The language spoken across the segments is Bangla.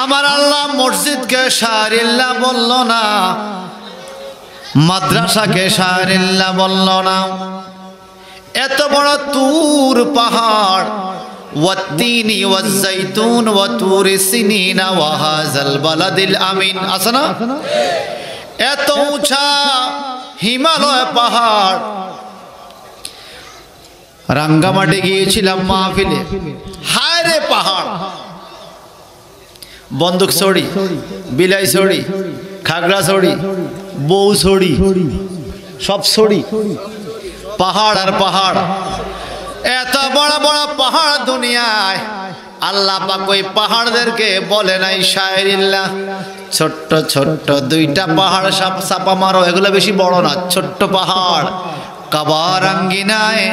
আমার আল্লাহ মসজিদকে শাহরিল্লাহ বলল না, মাদ্রাসাকে শাহরিল্লাহ বলল না। এত বড় তুর পাহাড়, ওয়াত্তিনি ওয়াজ্জাইতুন ওয়া তুরি সিনিনা ওয়া হাযাল বালাদিল আমিন, আছে না? এত উঁচা হিমালয় পাহাড়। রাঙ্গামাটি গিয়েছিলাম মাহফিলে, হায় রে পাহাড়, বন্দুক ছড়ি, বিলাই ছড়ি, খাগড়া ছড়ি, বউ ছড়ি, সব ছড়ি, পাহাড় আর পাহাড়। এত বড় বড় পাহাড় দুনিয়ায়, আল্লাহ পাক ওই পাহাড়দেরকে বলে নাই শায়রিল্লাহ। ছোট্ট ছোট্ট দুইটা পাহাড় চাপা মারো, এগুলো বেশি বড় না, ছোট্ট পাহাড় কাবার আঙ্গিনায়।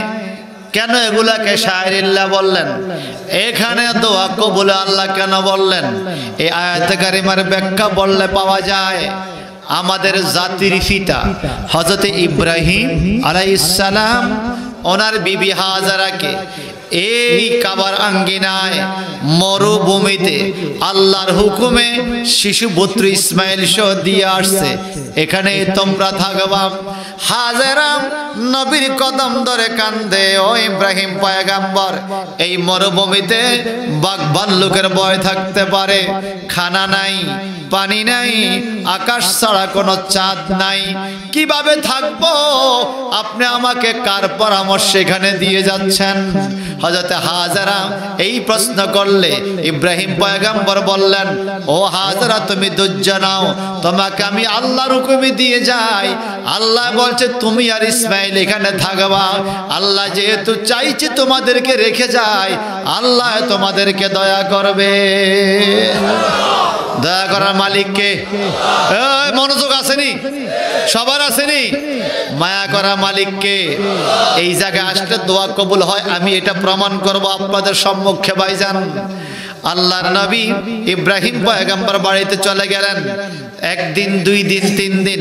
কেন এগুলাকে শায়রিল্লাহ বললেন? এখানে দোয়া কবুল আল্লাহ কেন বললেন? এই আয়াতে কারিমার ব্যাখ্যা বললে পাওয়া যায়। আমাদের জাতির পিতা হযরত ইব্রাহিম আলাইহিস সালাম ওনার বিবি হাজারাকে এই কাবার আঙ্গিনায় মরুভূমিতে আল্লাহর হুকুমে শিশু পুত্র ইসমাইল সহ দিয়ে আসছে, এখানে তোমরা থাকবা। হাজারা নবীর কদম ধরে কান্দে, ও ইব্রাহিম পয়গম্বর, এই মরুভূমিতে বাঘ ভাল্লুকের ভয় থাকতে পারে, খানা নাই, পানি নাই, আকাশ ছাড়া কোনো চাঁদ নাই, কিভাবে থাকবো? আপনি আমাকে কার পরামর্শ এখানে দিয়ে যাচ্ছেন? হযরত হাজারা এই প্রশ্ন করলে ইব্রাহিম পয়গম্বর বললেন, ও হাজারা তুমি ধৈর্য নাও, তোমাকে আমি আল্লাহর হুকুমে দিয়ে যাই। আল্লাহ বলছে তুমি আর ইসমাইল এখানে থাকবা। আল্লাহ যেহেতু চাইছে তোমাদেরকে রেখে যায়, আল্লাহ তোমাদেরকে দয়া করবে। দয়া করার মালিককে মনোযোগ আসেনি? সবার আসেনি? মায়া করা মালিককে। এই জায়গায় আসলে দোয়া কবুল হয়, আমি এটা প্রমাণ করব আপনাদের সম্মুখে ভাইজান। আল্লাহর নবী ইব্রাহিম পয়গম্বর বাড়িতে চলে গেলেন। একদিন, দুই দিন, তিন দিন,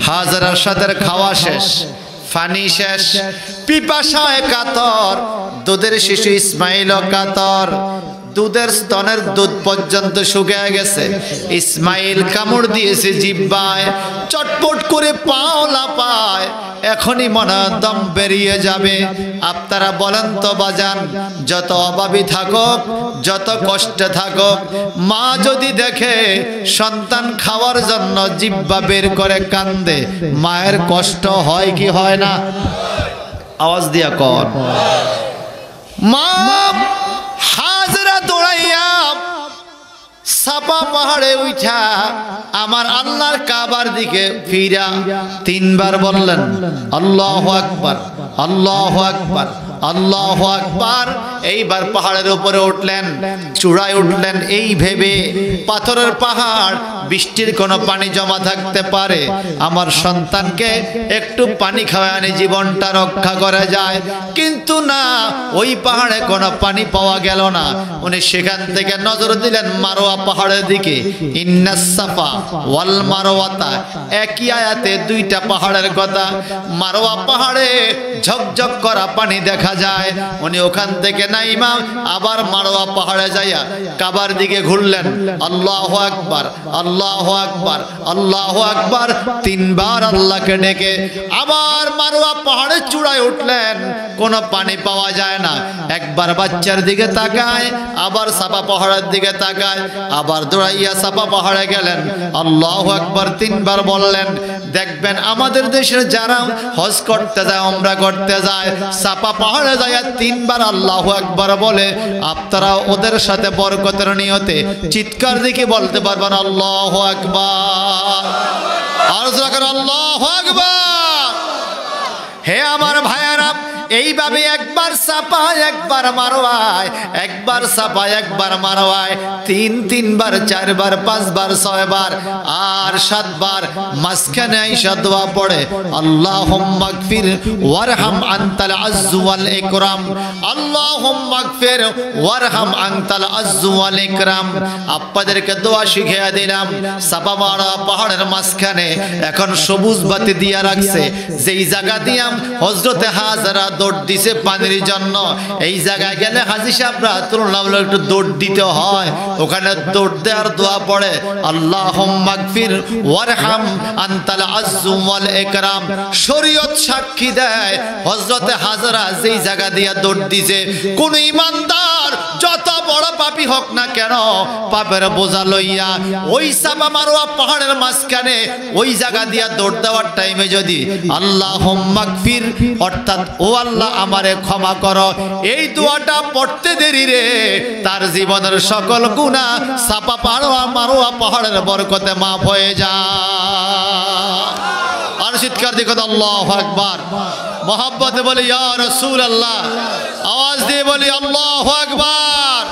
হাজারার সাথে খাওয়া শেষ, পানি শেষ, পিপাসায় কাতর, দুধের শিশু ইসমাইলও কাতর, দুধের স্তনের দুধ পর্যন্ত শুকিয়ে গেছে। ইসমাইল কামড় দিয়েছে জিহ্বায়, চটপট করে পাও লাপায়, এখনই মনে দম বেরিয়ে যাবে। আপনারা বলেন তো বাজান, যত অভাবী থাকুক, যত কষ্টে থাকুক, মা যদি দেখে সন্তান খাওয়ার জন্য জিহ্বা বের করে কান্দে, মায়ের কষ্ট হয় কি হয় না? আওয়াজ দিয়া কর। মা হাজরা দৌড়াইয়া সাপা পাহাড়ে উঠা আমার আল্লাহর কাবার দিকে ফিরা তিনবার বললেন আল্লাহু আকবার, আল্লাহু আকবার, আল্লাহু আকবার। এইবার পাহাড়ের উপরে উঠলেন, চূড়ায় উঠলেন এই ভেবে পাথরের পাহাড়, বৃষ্টির কোনো পানি জমা থাকতে পারে, আমার সন্তানকে একটু পানি খাওয়ানি জীবনটা রক্ষা করা যায়। কিন্তু না, ওই পাহাড়ে কোনো পানি পাওয়া গেল না। উনি সেখান থেকে নজর দিলেন মারোয়া পাহাড়ের দিকে। ইন্নাস সাফা ওয়াল মারওয়াতা, একই আয়াতে দুইটা পাহাড়ের কথা। মারোয়া পাহাড়ে ঝকঝক করা পানি দেখা যায়। উনি ওখান থেকে নাইমা আবার মারোয়া পাহাড়ে যাইয়া কাবার দিকে ঘুরলেন। আল্লাহু আকবার, আল্লাহু আকবার, আল্লাহু আকবার, তিনবার আল্লাহকে ডেকে আবার মারোয়া পাহাড়ের চূড়ায় উঠলেন। কোনো পানি পাওয়া যায় না। একবার বাচ্চার দিকে তাকায়, আবার সাফা পাহাড়ের দিকে তাকায়, আবার দৌড়াইয়া সাফা পাহাড়ে গেলেন। আল্লাহু আকবার তিনবার বললেন। দেখবেন আমাদের দেশের যারা হজ করতে যায়, উমরা করতে যায়, সাফা পাহাড়ে যায় তিনবার আল্লাহু আকবার বলে। আপনারা ওদের সাথে বরকতের নিয়তে চিৎকার দিকে বলতে পারবেন আল্লাহু আকবার, আর আল্লাহু আকবার। হে আমার ভাইয়েরা, এইভাবে একবার সাফা একবার মারওয়ায়, একবার সাফা একবার মারওয়ায়, তিনবার, চারবার, পাঁচবার, ছয়বার আর সাতবার মাঝখানে আইসা দোয়া পড়ে আল্লাহুম্মা গফির ওয়ারহাম আনতাল আযযু ওয়াল ইকরাম, আল্লাহুম্মা গফির ওয়ারহাম আনতাল আযযু ওয়াল ইকরাম। আপনাদেরকে দোয়া শিখিয়ে দিলাম। সাফা মারওয়া পাহাড়ের মাঝখানে এখন সবুজ বাতি দিয়া রাখছে, যেই জায়গা দিয়ে হযরতে হাজরা দৌড় দিছে পানির জন্য। এই জায়গায় গেলে হাজী সাহেবরা তুলনামূলক একটু দৌড় দিতে হয়, ওখানে দৌড় দেওয়ার দোয়া পড়ে আল্লাহুম্মা গফির ওয়ারহাম আনতাল আয্যু ওয়াল ইকরাম। শরীয়ত সাক্ষী দেয় হযরতে হাজরা যেই জায়গা দিয়া দৌড় দিছে, কোন ইমানদার যত বড় পাপী হোক না কেন পাপের বোঝা লইয়া ওই সাফা মারওয়া পাহাড়ের মাঝখানে ওই জায়গা দিয়া দৌড় দেওয়ার টাইমে যদি আল্লাহুম্মা গফির অর্থাৎ ও আল্লাহ আমারে ক্ষমা করো, এই দোয়াটা পড়তে দেরি রে তার জীবনের সকল গুনাহ সাফা মারওয়া পাহাড়ের বরকতে মাফ হয়ে যায়। আর চিৎকার দিয়ে কথা আল্লাহু আকবার। মোহাব্বতে বলি ইয়া রাসূলুল্লাহ, আওয়াজ দিয়ে বলি আল্লাহু আকবার।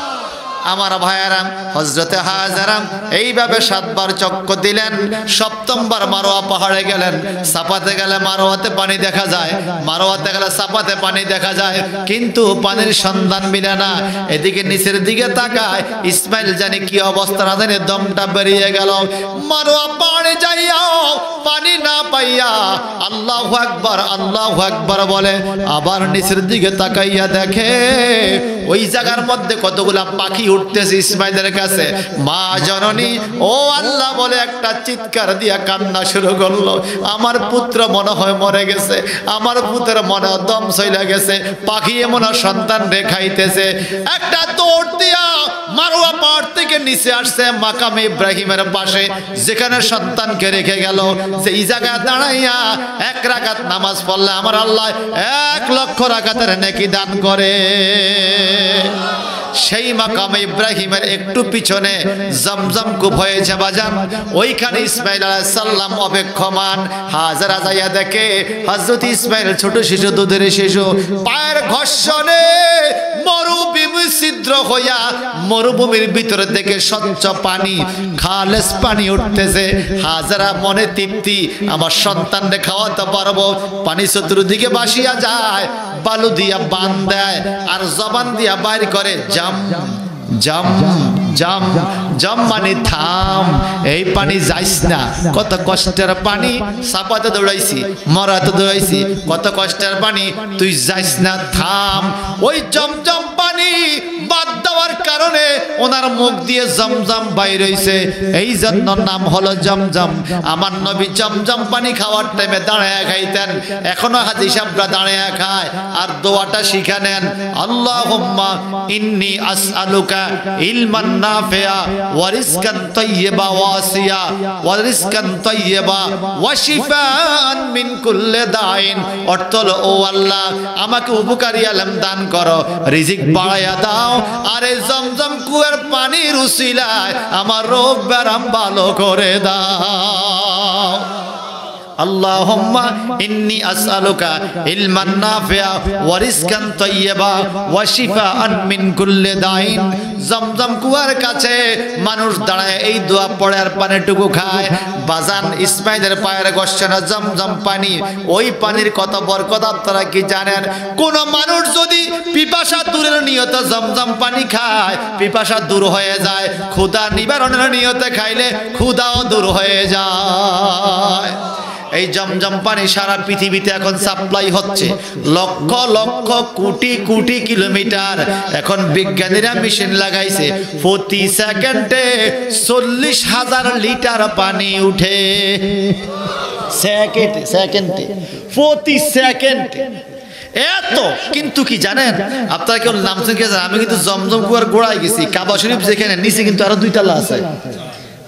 আমার ভাইয়ারাম হযরতে হাজরা এইভাবে 7 বার চক্কর দিলেন। 7ম বার মারওয়া পাহাড়ে গেলেন। সাফাতে গেলে মারওয়াতে পানি দেখা যায়, মারওয়াতে গেলে সাফাতে পানি দেখা যায়, কিন্তু পানির সন্ধান মিলে না। এদিকে নিচের দিকে তাকায়, ইসমাইল জানি কি অবস্থা না জানি দমটা বেরিয়ে গেল। মারওয়া পাহাড়ে যাইয়াও পানি না পাইয়া আল্লাহু আকবার বলে, আবার নিচের দিকে তাকাইয়া দেখে ওই জায়গার মধ্যে কতগুলা পাখি উঠতেছে ইসমাইলের কাছে। মা জননী ও আল্লাহ বলে একটা চিৎকার দিয়া কান্না শুরু করলো। আমার পুত্র মনে হয় মরে গেছে, আমার পুত্রের মনে হয় দম চলে গেছে, পাখি এমন সন্তান রেখাইতেছে। একটা দৌড় দিয়া মারওয়া পাহাড় থেকে নিচে আসছে মাকাম ইব্রাহিমের পাশে, যেখানে সন্তানকে রেখে গেল। সেই জায়গায় দাঁড়াইয়া 1 রাকাত নামাজ পড়লে আমার আল্লাহ 1 লক্ষ রাকাতের নেকি দান করে। সেই মাকামে ইব্রাহিমের একটু পিছনে জমজম কূপ হয়েছে বাজান, ওইখানে ইসমাইল আলাইহিস সালাম অপেক্ষমান। হাজরা যাইয়া দেখে হযরত ইসমাইল ছোট শিশু, দুধের শিশু, পায়ের ঘর্ষণে মরুভূমি ছিদ্র হইয়া মরুভূমির ভিতর থেকে স্বচ্ছ পানি, খালেস পানি উঠতেছে। হাজরা মনে তৃপ্তি, আমার সন্তানকে খাওয়াতে পারবো। পানি চতুর্দিকে ভাসিয়া যায়, বালু দিয়া বান দেয় আর জবান দিয়া বাইর করে জাম জাম জাম জাম মানে থাম, এই পানি যাইস না। কত কষ্টের পানি, সাপাতে দৌড়াইছি, মরাতে দৌড়াইছি, কত কষ্টের পানি, তুই যাইস না, থাম। ওই জমজম পানি বাদ দেওয়ার কারণে ওনার মুখ দিয়ে জমজম বাইর হইছে, এই জন্য নাম হলো জমজম। আমার নবী জমজম পানি খাওয়ার টাইমে দাঁড়ায়া খাইতেন, এখনো হাজী সাহেবরা দাঁড়ায়া খায় আর দোয়াটা শিখে নেন। আল্লাহুম্মা ইন্নী আসআলুকা ইলমান নাফিআ ওয়া রিজকান তাইয়্যিবা ওয়াসিয়া ওয়া রিজকান তাইয়্যিবা ওয়া শিফাআন মিন কুল্লি দাইন। অর্থ হলো, ও আল্লাহ আমাকে উপকারী ইলম দান করো, রিজিক বাড়ায়া দাও, আর এই জমজম কুয়ার পানির উসিলায় আমার রোগ ব্যারাম ভালো করে দাও। আল্লাহুম্মা ইন্নী আসআলুকা ইলমান নাফিআ ওয়া রিজকান তাইয়্যিবা ওয়া শিফাআন মিন কুল্লি দাইন। জমজম কুয়ার কাছে মানুষ দাঁড়ায় এই দোয়া পড়ে আর পানিটুকু খায়। বাজান ইসমাইলের পায়ের ঘর্ষণে জমজম পানি, ওই পানির কত বরকত আপনারা কি জানেন? কোন মানুষ যদি পিপাসা দূরের নিয়তে জমজম পানি খায়, পিপাসা দূর হয়ে যায়। ক্ষুধা নিবারণের নিয়তে খাইলে ক্ষুধাও দূর হয়ে যায়। এই জমজম পানি সারা পৃথিবীতে এখন সাপ্লাই হচ্ছে, লক্ষ লক্ষ কোটি কোটি কিলোমিটার। এখন বিজ্ঞানীরা মেশিন লাগাইছে, প্রতি সেকেন্ডে 40,000 লিটার পানি উঠে। সেকেন্ডে প্রতি সেকেন্ডে এত। কিন্তু কি জানেন আপনারা, কেউ নাম শুনে, আমি কিন্তু জমজম কুয়ার গোড়ায় গেছি, কাবা শরীফ যেখানে, নিচে কিন্তু আরো 2 তলা আছে,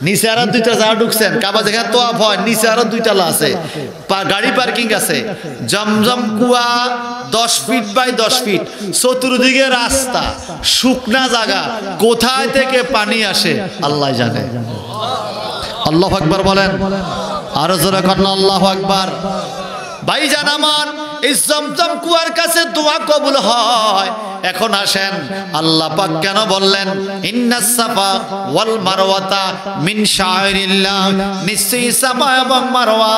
নিচে আরো 2টা যারা ঢুকছেন, কাবা যেখানে তোয়াফ হয় নিচে আরো 2 তলা আছে, গাড়ি পার্কিং আছে। জমজম কুয়া 10 ফিট বাই 10 ফিট, চতুর্দিকে রাস্তা, শুকনা জায়গা, কোথায় থেকে পানি আসে আল্লাহ জানে। আল্লাহু আকবার বলেন, আরো জোরে করেন আল্লাহু আকবার। ভাইজান আমার, এই জমজম কুয়ার কাছে দোয়া কবুল হয়। এখন আসেন, আল্লাহ পাক কেন বললেন ইন্নাস সাফা ওয়াল মারওয়াতা মিন শাআইরিল্লাহ, নিশ্চয়ই সাফা এবং মারওয়া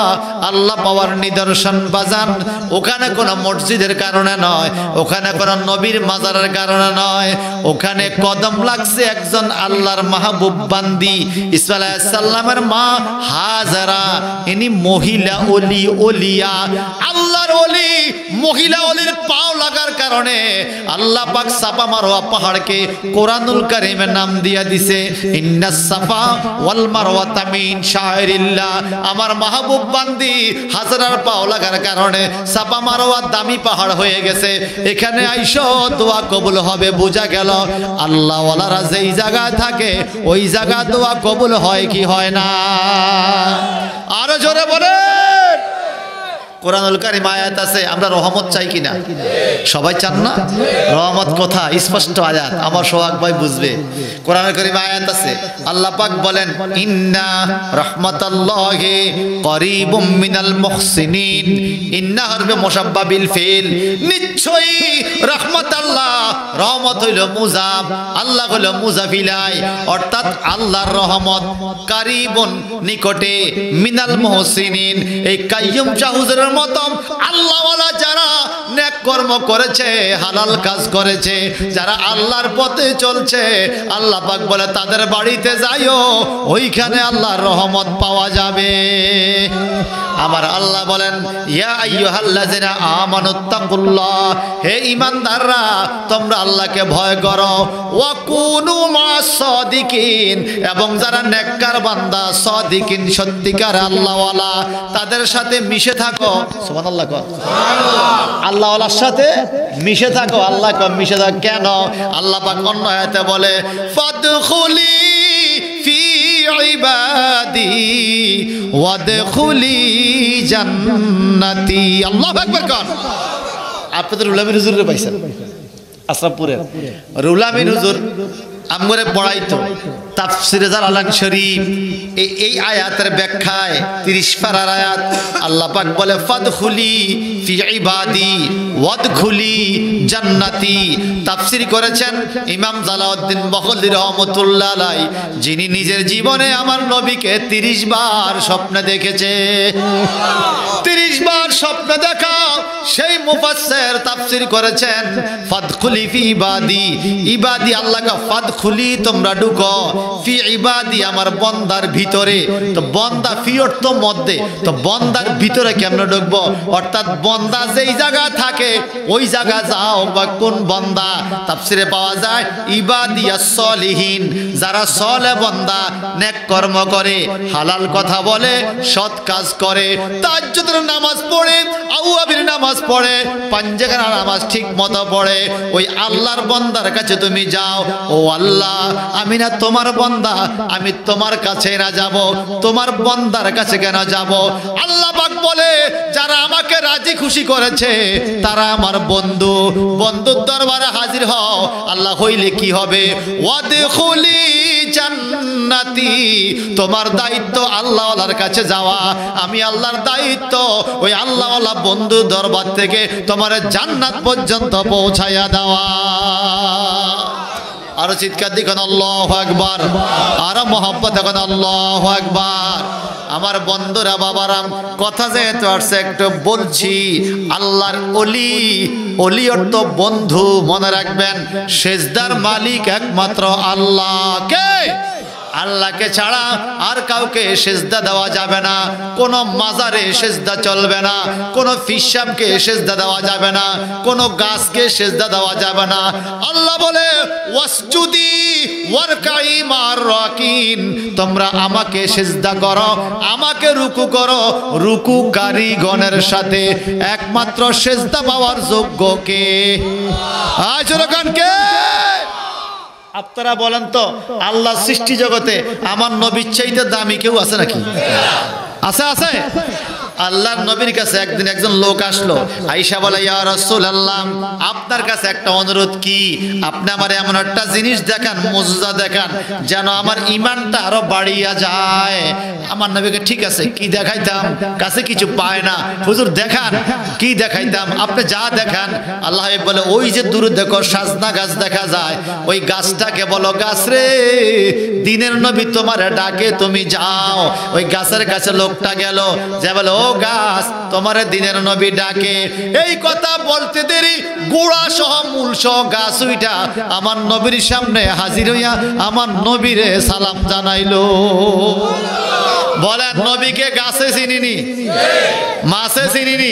আল্লাহ পাওয়ার নিদর্শন। বাজান ওখানে কোনো মসজিদের কারণে নয়, ওখানে কোনো নবীর মাজারের কারণে নয়, ওখানে কদম লাগছে একজন আল্লাহর মাহবুব বান্দি ইসমাঈল আলাইহিস সালামের মা হাজরা। ইনি মহিলা ওলি, ওলিয়া, আল্লাহর ওলি। মহিলা ওলির পাও লাগার কারণে আল্লাহ পাক সাফা মারওয়া পাহাড়কে কোরআনুল কারীমে নাম দিয়া দিছে ইন্নাস সাফা ওয়াল মারওয়াতা মিন শাইরিল্লাহ। আমার মাহবুব বান্দি হাজরার পাও লাগার কারণে সাফা মারওয়া দামি পাহাড় হয়ে গেছে। এখানে আইসো দোয়া কবুল হবে। বোঝা গেল আল্লাহ ওয়ালারা যেই জায়গায় থাকে ওই জায়গা দোয়া কবুল হয় কি হয় না? আরো জোরে বলে। কোরআনুল কারীম আয়াত আছে, আমরা রহমত চাই কিনা? সবাই চান না? রহমত কথা স্পষ্ট আয়াত, আমার সোহাগ ভাই বুঝবে। কোরআনুল কারীম আয়াত আছে, আল্লাহ পাক বলেন ইন্না রাহমাতাল্লাহি করিবুম মিনাল মুহসিনিন। ইন্না হরফে মুশাব্বা বিল ফিল, নিশ্চয়ই রাহমাতাল্লাহ, রহমত হইল মুজাফ, আল্লাহ হইল মুজাফিলাই, অর্থাৎ আল্লাহর রহমত করিবুন নিকটে, মিনাল মুহসিনিন এই কাইয়ুম শাহুজের মতম আল্লাহওয়ালা যারা নেক কর্ম করেছে, হালাল কাজ করেছে, যারা আল্লাহর পথে চলছে, আল্লাহ পাক বলে তাদের বাড়িতে যাইও, ওইখানে আল্লাহর রহমত পাওয়া যাবে। আমার আল্লাহ বলেন ইয়া আইয়ুহাল্লাযিনা আমানুত্তাকুল্লাহ, হে ঈমানদাররা তোমরা আল্লাহকে ভয় করো, ওয়া কুনু মা'আস সাদিকিন, এবং যারা নেককার বান্দা সাদিকিন সত্যিকার আল্লাহওয়ালা তাদের সাথে মিশে থাকো। সুবহানাল্লাহ কর, আল্লাহওয়ালার সাথে মিশে থাকো। আল্লাহ কর মিশে থাকো কেন? আল্লাহ পাক অন্য আয়াতে বলে ফাদখুলি ফি ইবাদি ওয়াদখুলি জান্নাতি। আল্লাহু আকবার কর। আপনাদের রুহুল আমিন হুজুরে পাইছেন আশরাফপুরের রুহুল আমিন হুজুর আমগরে পড়াইতো তাফসিরে জালালান শরীফ। এই আয়াতের ব্যাখ্যায় 30 পারার আয়াত আল্লাহ পাক বলে ফাদখুলি ফি ইবাদি ওয়াদখুলি জান্নাতি। তাফসীর করেছেন ইমাম জালাউদ্দিন বখলী রাহমাতুল্লাহ আলাইহি, যিনি নিজের জীবনে আমার নবীকে 30 বার স্বপ্নে দেখেছে। 30 বার স্বপ্ন দেখা সেই মুফাসসির তাফসীর করেছেন ফাদখুলি ফি ইবাদি, ইবাদি আল্লাহকে ফাদখুলি তোমরা ঢুকো, ফি ইবাদি আমার বন্দার ভিতরে। তো বন্দা ফি অর্থ মধ্যে, তো বন্দার ভিতরে কেমনে ঢুকবো? অর্থাৎ বন্দা যেই জায়গা থাকে ওই জায়গা যাও। বা কোন বন্দা? তাফসীরে পাওয়া যায় ইবাদিয়াস সলিহিন, যারা সলে বন্দা, নেক কর্ম করে, হালাল কথা বলে, সৎ কাজ করে, তাহাজ্জুদের নামাজ পড়ে, আউয়াবির নামাজ পড়ে, পাঞ্জেখানা নামাজ ঠিক মতো পড়ে, ওই আল্লাহর বন্দার কাছে তুমি যাও। ও আল্লাহ, আমি না তোমার বন্দা, আমি তোমার কাছে না যাব, তোমার বন্দার কাছে কেন যাব? আল্লাহ পাক বলে যারা আমাকে রাজি খুশি করেছে তারা আমার বন্ধু। বন্ধুর দরবারে হাজির হও। আল্লাহ হইলে কি হবে? ওয়াদখুলি জান্নাতি, তোমার দায়িত্ব আল্লাহওয়ালার কাছে যাওয়া, আমি আল্লাহর দায়িত্ব ওই আল্লাহওয়ালা বন্ধু দরবার থেকে তোমার জান্নাত পর্যন্ত পৌঁছাইয়া দেওয়া। আরো চিৎকার দিবেন আল্লাহু আকবার, আরো মহব্বত এখন আল্লাহু আকবার। আমার বন্ধুরা বাবারা, কথা যেহেতু আসছে একটু বলছি। আল্লাহর ওলি, ওলি অর্থ বন্ধু, মনে রাখবেন সেজদার মালিক একমাত্র আল্লাহ। কে? আল্লাহকে ছাড়া আর কাউকে সেজদা দেওয়া যাবে না। কোনো মাজারে সেজদা চলবে না, কোনো ফিসাবকে সেজদা দেওয়া যাবে না, কোনো গাছকে সেজদা দেওয়া যাবে না। আল্লাহ বলে ওয়াসজুদি ওয়ারকাই মার রাকিন, তোমরা আমাকে সেজদা করো, আমাকে রুকু করো, রুকুকারীগণের সাথে। একমাত্র সেজদা পাওয়ার যোগ্য কে? আজরকান কে? আপনারা বলেন তো, আল্লাহ সৃষ্টি জগতে আমার নবীর চাইতে দামি কেউ আছে নাকি? আছে? আছে? আল্লাহর নবীর কাছে একদিন একজন লোক আসলো, আয়েশা বলে ইয়া রাসূলুল্লাহ, আপনার কাছে একটা অনুরোধ, কি আপনি আমার এমন একটা জিনিস দেখান, মুজিজা দেখান, যেন আমার ঈমানটা আরো বাড়িয়া যায়। আমার নবীকে ঠিক আছে, কি দেখাইতাম? কাছে কিছু পায় না, হুজুর দেখান। কি দেখাইতাম? আপনি যা দেখান। আল্লাহ বলে ওই যে দূরে দেখো সাজনা গাছ দেখা যায়, ওই গাছটাকে বলো গাছ রে, দিনের নবী তোমারে ডাকে, তুমি যাও। ওই গাছের কাছে লোকটা গেল, যে বলে ও গাছ, তোমারে দিনের নবী ডাকে। এই কথা বলতে দেরি গোড়া সহ মূল সহ গাছ উইটা আমার নবীর সামনে হাজির হইয়া আমার নবীরে সালাম জানাইলো। বলেন নবীকে গাছে চিনিনি, মাছে চিনিনি,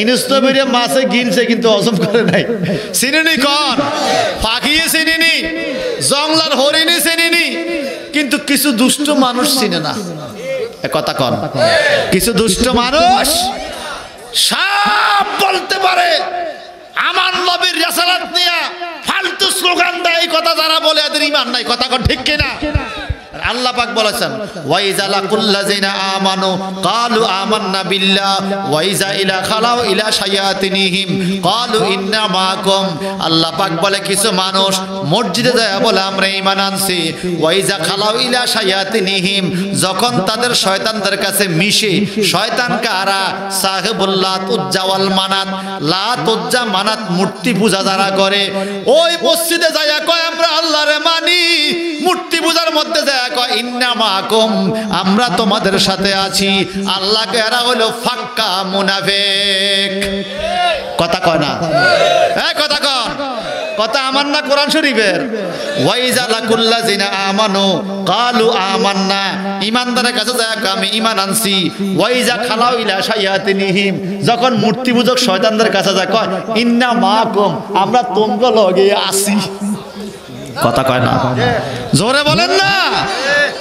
ইনুস্তবিরে মাছে গিনছে কিন্তু হজম করে নাই। চিনিনি কন, পাখিয়ে চিনিনি, জংলার হরিণী চিনিনি, কিন্তু কিছু দুষ্ট মানুষ চিনে না। কথা কন, কিছু দুষ্ট মানুষ সব বলতে পারে, আমার নবীর রিসালাত নিয়ে ফালতু স্লোগান দেয়, এই কথা যারা বলে এদের ঈমান নাই। কথা কন ঠিক কিনা? আল্লাহ পাক বলেছেন ওয়াইজা লাকুল্লাযিনা আমানু ক্বালু আমান্না বিল্লাহ ওয়াইজা ইলা খালাউ ইলা শায়াতিনিহিম ক্বালু ইন্না মাআকুম। আল্লাহ পাক বলে কিছু মানুষ মসজিদে যায় বলে আমরা ঈমান আনছি, ওয়াইজা খালাউ ইলা শায়াতিনিহিম, যখন তাদের শয়তানদের কাছে মিশে, শয়তান কারা? সাহেবুল লাত উজ্জা ওয়াল মানাত, লাত উজ্জা মানাত মূর্তি পূজা যারা করে, ওই মসজিদে যায় কয় আমরা আল্লাহরে মানি, মূর্তি পূজার মধ্যে যায় কয় ইন্না মাআকুম, আমরা তোমাদের সাথে আছি। আল্লাহকে এরা হলো ফাক্কা মুনাফিক। কথা কয় না? হ্যাঁ কথা কন, কথা আমার না কোরআন শরীফের। ওয়াইজা লাকুল্লাযিনা আমানু ক্বালু আমান্না, ঈমানদারের কাছে যায় আমি ঈমান আনছি। ওয়াইজা খালাউ ইলা শায়াতিনিহিম, যখন মূর্তি পূজক শয়তানদের কাছে যায় কয় ইন্না মাআকুম, আমরা তোমরা লগে আছি। কথা কয় না? জোরে বলেন না।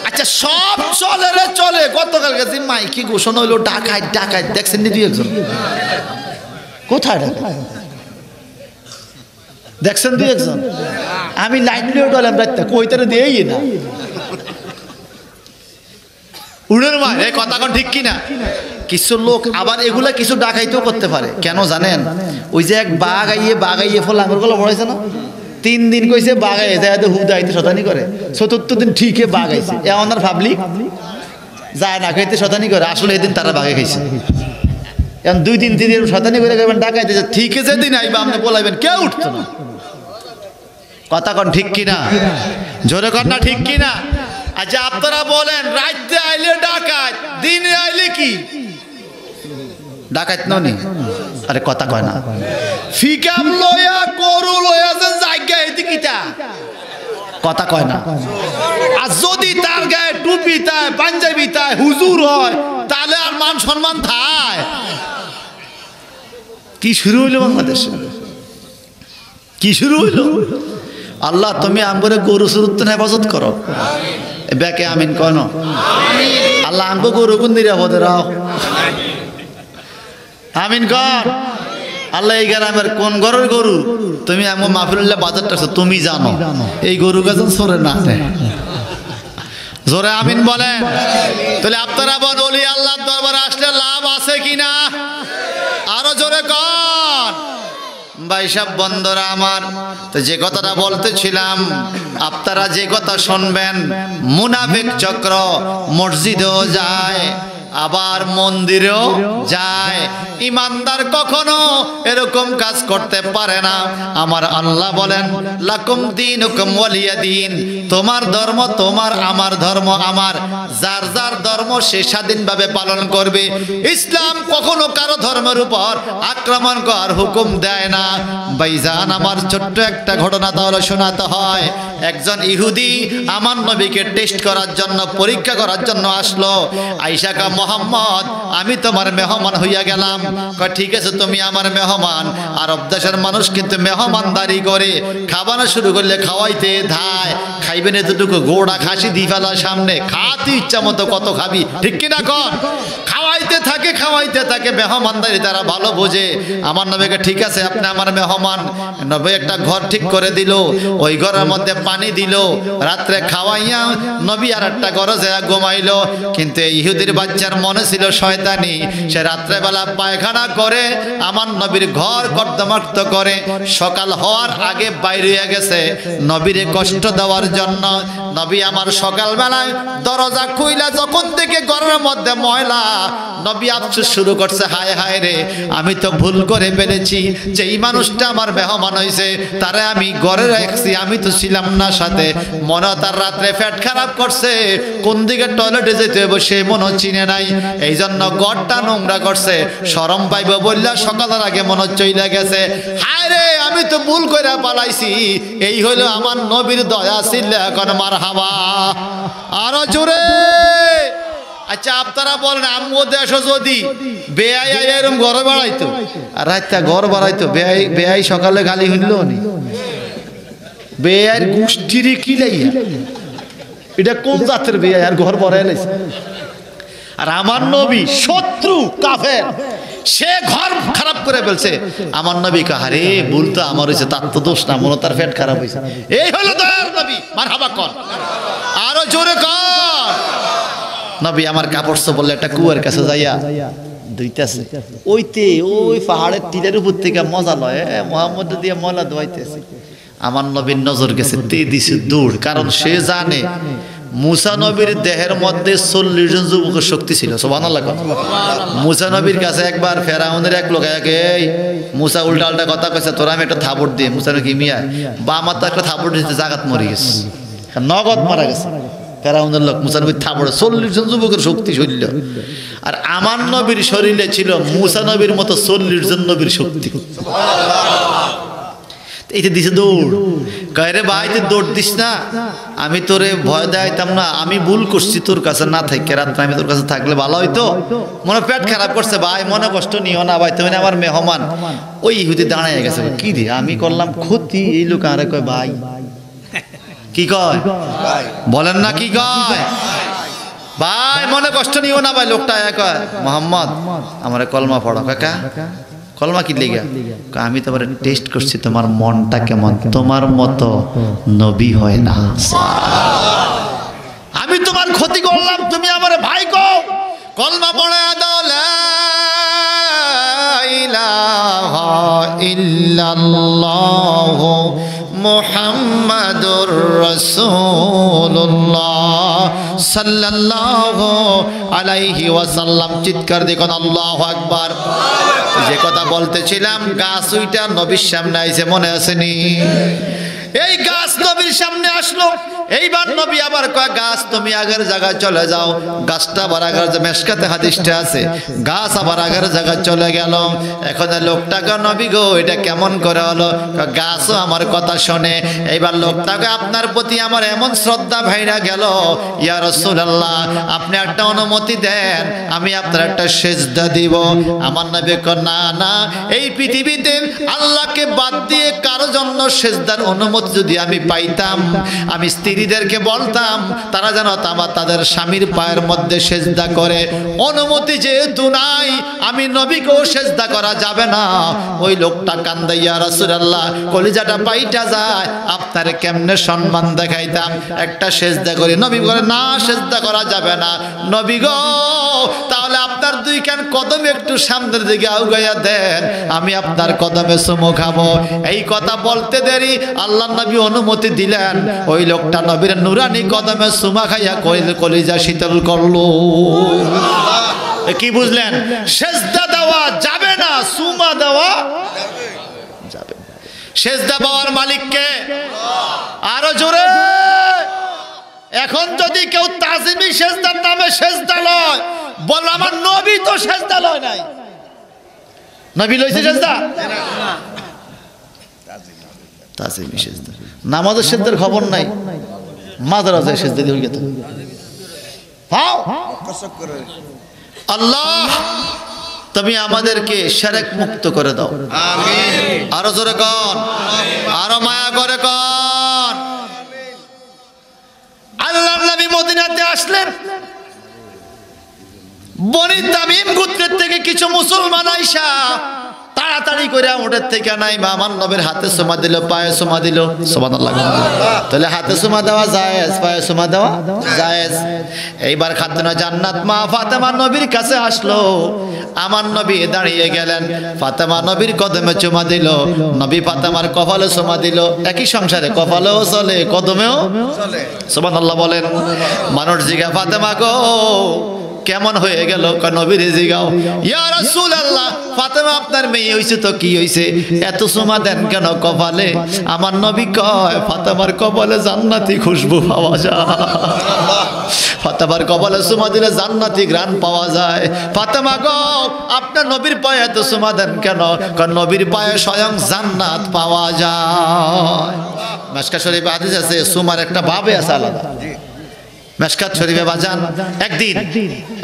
আচ্ছা সব চলে রে চলে। গতকাল গেছি মাইকি ঘোষণা হইলো ডাকাত ডাকাত, দেখছেন নি দুই একজন? কোথায় ডাকাত দেখছেন দুই একজন? আমি লাইন লিয়ে গেলাম রাত্রে, কইতারে দিয়েই না উড়ের মা। এই কথা কোন ঠিক কিনা? কিছু লোক আবার এগুলা কিছু ডাকাইতেও করতে পারে। কেন জানেন? ওই যে এক বাঘ আইয়ে ফল আঙুর গুলো পড়াইছে না, 3 দিন কইছে বাঘ আইছে, হুদাইতে শতানি করে, 4th দিন ঠিকই বাঘ আইছে। এমন আর পাবলিক যায় না খাইতে শতানি করে, আসলে এদিন তারা বাঘে খাইছে। এখন 2 দিন 3 দিন শতানি করে গেবেন ডাকাইতেছে, ঠিকই যেদিন আইবা আপনি বলাইবেন, কেউ উঠতো না। কথা কন ঠিক কিনা? জোরে কন না ঠিক কিনা? আচ্ছা আপনারা বলেন রাইতে আইলে ডাকাত, দিনে আইলে কি ডাকাত ননি? আরে কথা কয় না। ফিকাম লয়া গরু লয়া যে জায়গা এদিকিটা, কথা কয় না। আর যদি তার গায়ে টুপি তাই পাঞ্জাবি তাই হুজুর হয়, তাহলে আর মান সম্মান থায়? কি শুরু হইল বাংলাদেশে? কি শুরু হইল? আল্লাহ তুমি আমগরে গরু সুরুত্তন হেফাজত করো। ব্যাকে আমিন কেন? আল্লাহ আমগো গরু কোন নিরাপদে রাও। আমিন কর। আল্লাহ এই গ্রামের কোন ঘরের গরু তুমি এমন মাহফিলুল্লাহ বাজারটা তুমি জানো, এই গরু গাজন সরে না। জোরে আমিন বলেন। তাহলে আপনারা বল ওলি আল্লাহর দরবারে আসলে লাভ আছে কিনা? আরো জোরে কর। ভাই সব বন্ধুরা আমার, তো যে কথাটা বলতেছিলাম, আপনারা যে কথা শুনবেন, মুনাফিক চক্র মসজিদেও যায় আবার মন্দিরেও যায়। ইমানদার কখনো এরকম কাজ করতে পারে না। আমার আল্লাহ বলেন লাকুম দীনুকুম ওয়ালিয়া দীন, তোমার ধর্ম তোমার, আমার ধর্ম আমার। যার যার ধর্ম সে স্বাধীনভাবে পালন করবে। ইসলাম কখনো কারো ধর্মের উপর আক্রমণ করার হুকুম দেয় না। ভাইজান আমার ছোট্ট একটা ঘটনা তাহলে শোনাতে হয়। একজন ইহুদি আমার নবীকে টেস্ট করার জন্য, পরীক্ষা করার জন্য আসলো। আয়েশা কা মোহাম্মদ আমি তোমার মেহমান হইয়া গেলাম। ঠিক আছে তুমি আমার মেহমান। আরব দেশের মানুষ কিন্তু মেহমানদারি করে, খাবানো শুরু করলে খাওয়াইতে ধায়, খাইবেন এতটুকু গোড়া খাসি দি ফেলা সামনে, খাতে ইচ্ছা মতো কত খাবি, ঠিক কিনা কর? খাওয়াইতে থাকে মেহমানদারি তারা ভালো বোঝে। আমার নবীকে ঠিক আছে আপনি আমার মেহমান, নবী একটা ঘর ঠিক করে দিল, ওই ঘরের মধ্যে পানি দিল, রাত্রে খাওয়াইয়া নবী আর একটা ঘরে যায় ঘুমাইলো। কিন্তু ইহুদির বাচ্চার মনে ছিল শয়তানি, সে রাত্রেবেলা পায়খানা করে আমার নবীর ঘর কর্দমাক্ত করে, সকাল হওয়ার আগে বাইরে হয়ে গেছে নবীরে কষ্ট দেওয়ার জন্য। নবী আমার সকালবেলায় দরজা খুইলা যখন থেকে ঘরের মধ্যে ময়লা, নবী আফসোস শুরু করছে, হায় হায় রে আমি তো ভুল করে ফেলেছি, যে এই মানুষটা আমার মেহমান হয়েছে তারে আমি ঘরে রাখছি, আমি তো ছিলাম না সাথে। মনে তার রাত্রে পেট খারাপ করছে, কোন দিকে টয়লেটে যেতে হবে সে মনে চিনে নাই, এই জন্য ঘরটা নোংরা করছে। শরম পাইব বললা সকালের আগে মনে চইলা গেছে। হায় রে আমি তো ভুল করে পালাইছি। এই হইলো আমার নবীর দয়া ছিল। এখন মারহাবা, আরো জোরে। আচ্ছা আপনারা বলেন আম্মু দেশ যদি বেআই এরকম ঘর বাড়াইতো আর রাতটা ঘর বাড়াইতো বেআই সকালে গালি হইল নি বেআইয়ের গোষ্ঠীরে কি লাইয়া এটা কোন জাতের বেআই আর ঘর বাড়াই লাইছে আর আমার নবী শত্রু কাফের সে ঘর খারাপ করে ফেলছে আমার নবী কাহারে বলতো আমার হয়েছে তার তো দোষ না মনে তার পেট খারাপ হয়েছে এই হলো দয়ার নবী মারহাবা কর আরো জোরে কর নবী আমার কাপড় বললে একটা কুয়ার কাছে যাইয়া ধুইতেছে ওইতে ওই পাহাড়ের টিলের উপর থেকে মজা লয় মোহাম্মদ দিয়ে ময়লা ধোয়াইতেছে আমার নবীর নজর গেছে তে দিছে দূর কারণ সে জানে মুসা নবীর দেহের মধ্যে 40 জন যুবকের শক্তি ছিল সুবহানাল্লাহ মুসা নবীর কাছে একবার ফেরাউনের এক লোক এই মুসা উল্টা উল্টা কথা কইছে তোরা আমি একটা থাপড় দিয়ে মুসা নাকি মিয়া বা আমার তো একটা থাপড় দিতে জাগাত মরে গেছে নগদ মারা গেছে ফেরাউনের লোক মুসা নবীর থাপড়ে 40 জন যুবকের শক্তি শরীর আর আমার নবীর শরীরে ছিল মুসা নবীর মতো 40 জন নবীর শক্তি এইটা দিছে দৌড় কয়রে ভাই তুই দৌড় দিস না আমি তোরে ভয় দেখাইতাম না আমি ভুল করছি তোর কাছে না থাকি রাত্রে আমি তোর কাছে থাকলে ভালো হইতো মনে পেট খারাপ করছে ভাই মনে কষ্ট নিও না ভাই তুমি আমার মেহমান ওই ইহুদি দাঁড়ায় গেছে কি রে আমি করলাম ক্ষতি এই লোক আরে কয় ভাই কি কয় বলেন না কি কয় ভাই মনে কষ্ট নিও না ভাই লোকটা কয় মোহাম্মদ আমার কলমা পড়ো কাকা কলমা কি লেগে আমি তোমার টেস্ট করছি তোমার মনটা কেমন তোমার মতো নবী হয় না আমি তোমার ক্ষতি করলাম তুমি আমার ভাই কো কলমা পড়ে দাও লা ইলাহা ইল্লাল্লাহ মুহাম্মাদুর রাসূলুল্লাহ সাল্লাল্লাহু আলাইহি ওয়াসাল্লাম চিৎকার দেখুন আল্লাহু আকবার যে কথা বলতেছিলাম গাছ উইটা নবীর সামনে আইছে মনে আসেনি এই গাছ নবীর সামনে আসলো এইবার নবী আবার কয় গাছ তুমি আগের জায়গায় চলে যাও গাছটা আবার আগের যে মেশকাতে হাদিসটা আছে গাছ আবার আগের জায়গায় চলে গেল এখন লোকটাকে নবী গো এটা কেমন করে হলো গাছও আমার কথা শোনে এইবার লোকটাকে আপনার প্রতি আমার এমন শ্রদ্ধা ভাইরা গেল ইয়া রাসূলুল্লাহ আপনি একটা অনুমতি দেন আমি আপনার একটা সেজদা দিব আমার নবী কয় না না এই পৃথিবীতে আল্লাহকে বাদ দিয়ে কারো জন্য সেজদার অনুমতি যদি আমি পাইতাম আমি স্ত্রীদেরকে বলতাম তারা যেন তাদের স্বামীর পায়ের মধ্যে সেজদা করে অনুমতি যেহেতু নাই আমি নবীকেও সেজদা করা যাবে না ওই লোকটা কান্দে ইয়া রাসূলুল্লাহ কলিজাটা পাইটা যায় আপনারে কেমনে সম্মান দেখাইতাম একটা সেজদা করি নবী বলে না সেজদা করা যাবে না নবী গো তাহলে আপনার দুই কান কদম একটু সামনের দিকে আউগাইয়া দেন আমি আপনার কদমে চুমু খাবো এই কথা বলতে দেরি আল্লাহ নবী অনুমতি দিলেন ওই লোকটা নবীর নুরানি কদমে চুমা খাইয়া কলিজা শীতল করলো কি বুঝলেন সেজদা দেওয়া যাবে না চুমা দেওয়া যাবে সেজদা পাওয়ার মালিককে আরো জোরে এখন যদি কেউ তাজিমি সেজদার নামে সেজদা লয় বল আমার নবী তো সেজদা লয় নাই নবী লইছে সেজদা তাজিমি সেজদা নামাজের সেজদার খবর নাই মাদ্রাসায় সেজদা দিয়ে গেত আল্লাহ তুমি আমাদেরকে শিরক মুক্ত করে দাও আমিন আরো জোরে কোন আরো মায়া করে কোন আল্লাহর নবী মদিনাতে আসলেন বনি তামিম গোত্রের থেকে কিছু মুসলমান আইসা তাড়াতাড়ি করে ওটার থেকে নাই আমার নবীর হাতে চুমা দিল পায়ে চুমা দিল সুবহানাল্লাহ তাহলে হাতে চুমা দেওয়া জায়েজ পায়ে চুমা দেওয়া জায়েজ এইবার খাতুনা জান্নাত মা ফাতেমা নবীর কাছে আসলো আমার নবী দাঁড়িয়ে গেলেন ফাতেমা নবীর কদমে চুমা দিল নবী ফাতেমার কপালে চুমা দিল একই সংসারে কপালেও চলে কদমেও চলে সুবহানাল্লাহ বলেন মানুষ জিগা ফাতেমা গো কেমন হয়ে গেল নবীর জিগাও ইয়া রাসূলুল্লাহ ফাতেমা আপনার মেয়ে হইছে তো কি হইছে এত চুমা দেন কেন কপালে আমার নবী কয় ফাতেমার কপালে জান্নাতি খুশবু পাওয়া যায় ফাতেমার কপালে চুমা দিলে জান্নাতি ঘ্রাণ পাওয়া যায় ফাতেমা গো আপনার নবীর পায়ে এত চুমা দেন কেন কারণ নবীর পায়ে স্বয়ং জান্নাত পাওয়া যায় মিশকাত শরীফে হাদিস আছে চুমার একটা ভাবে আছে আলাদা মেশকাত শরীফে বাজান একদিন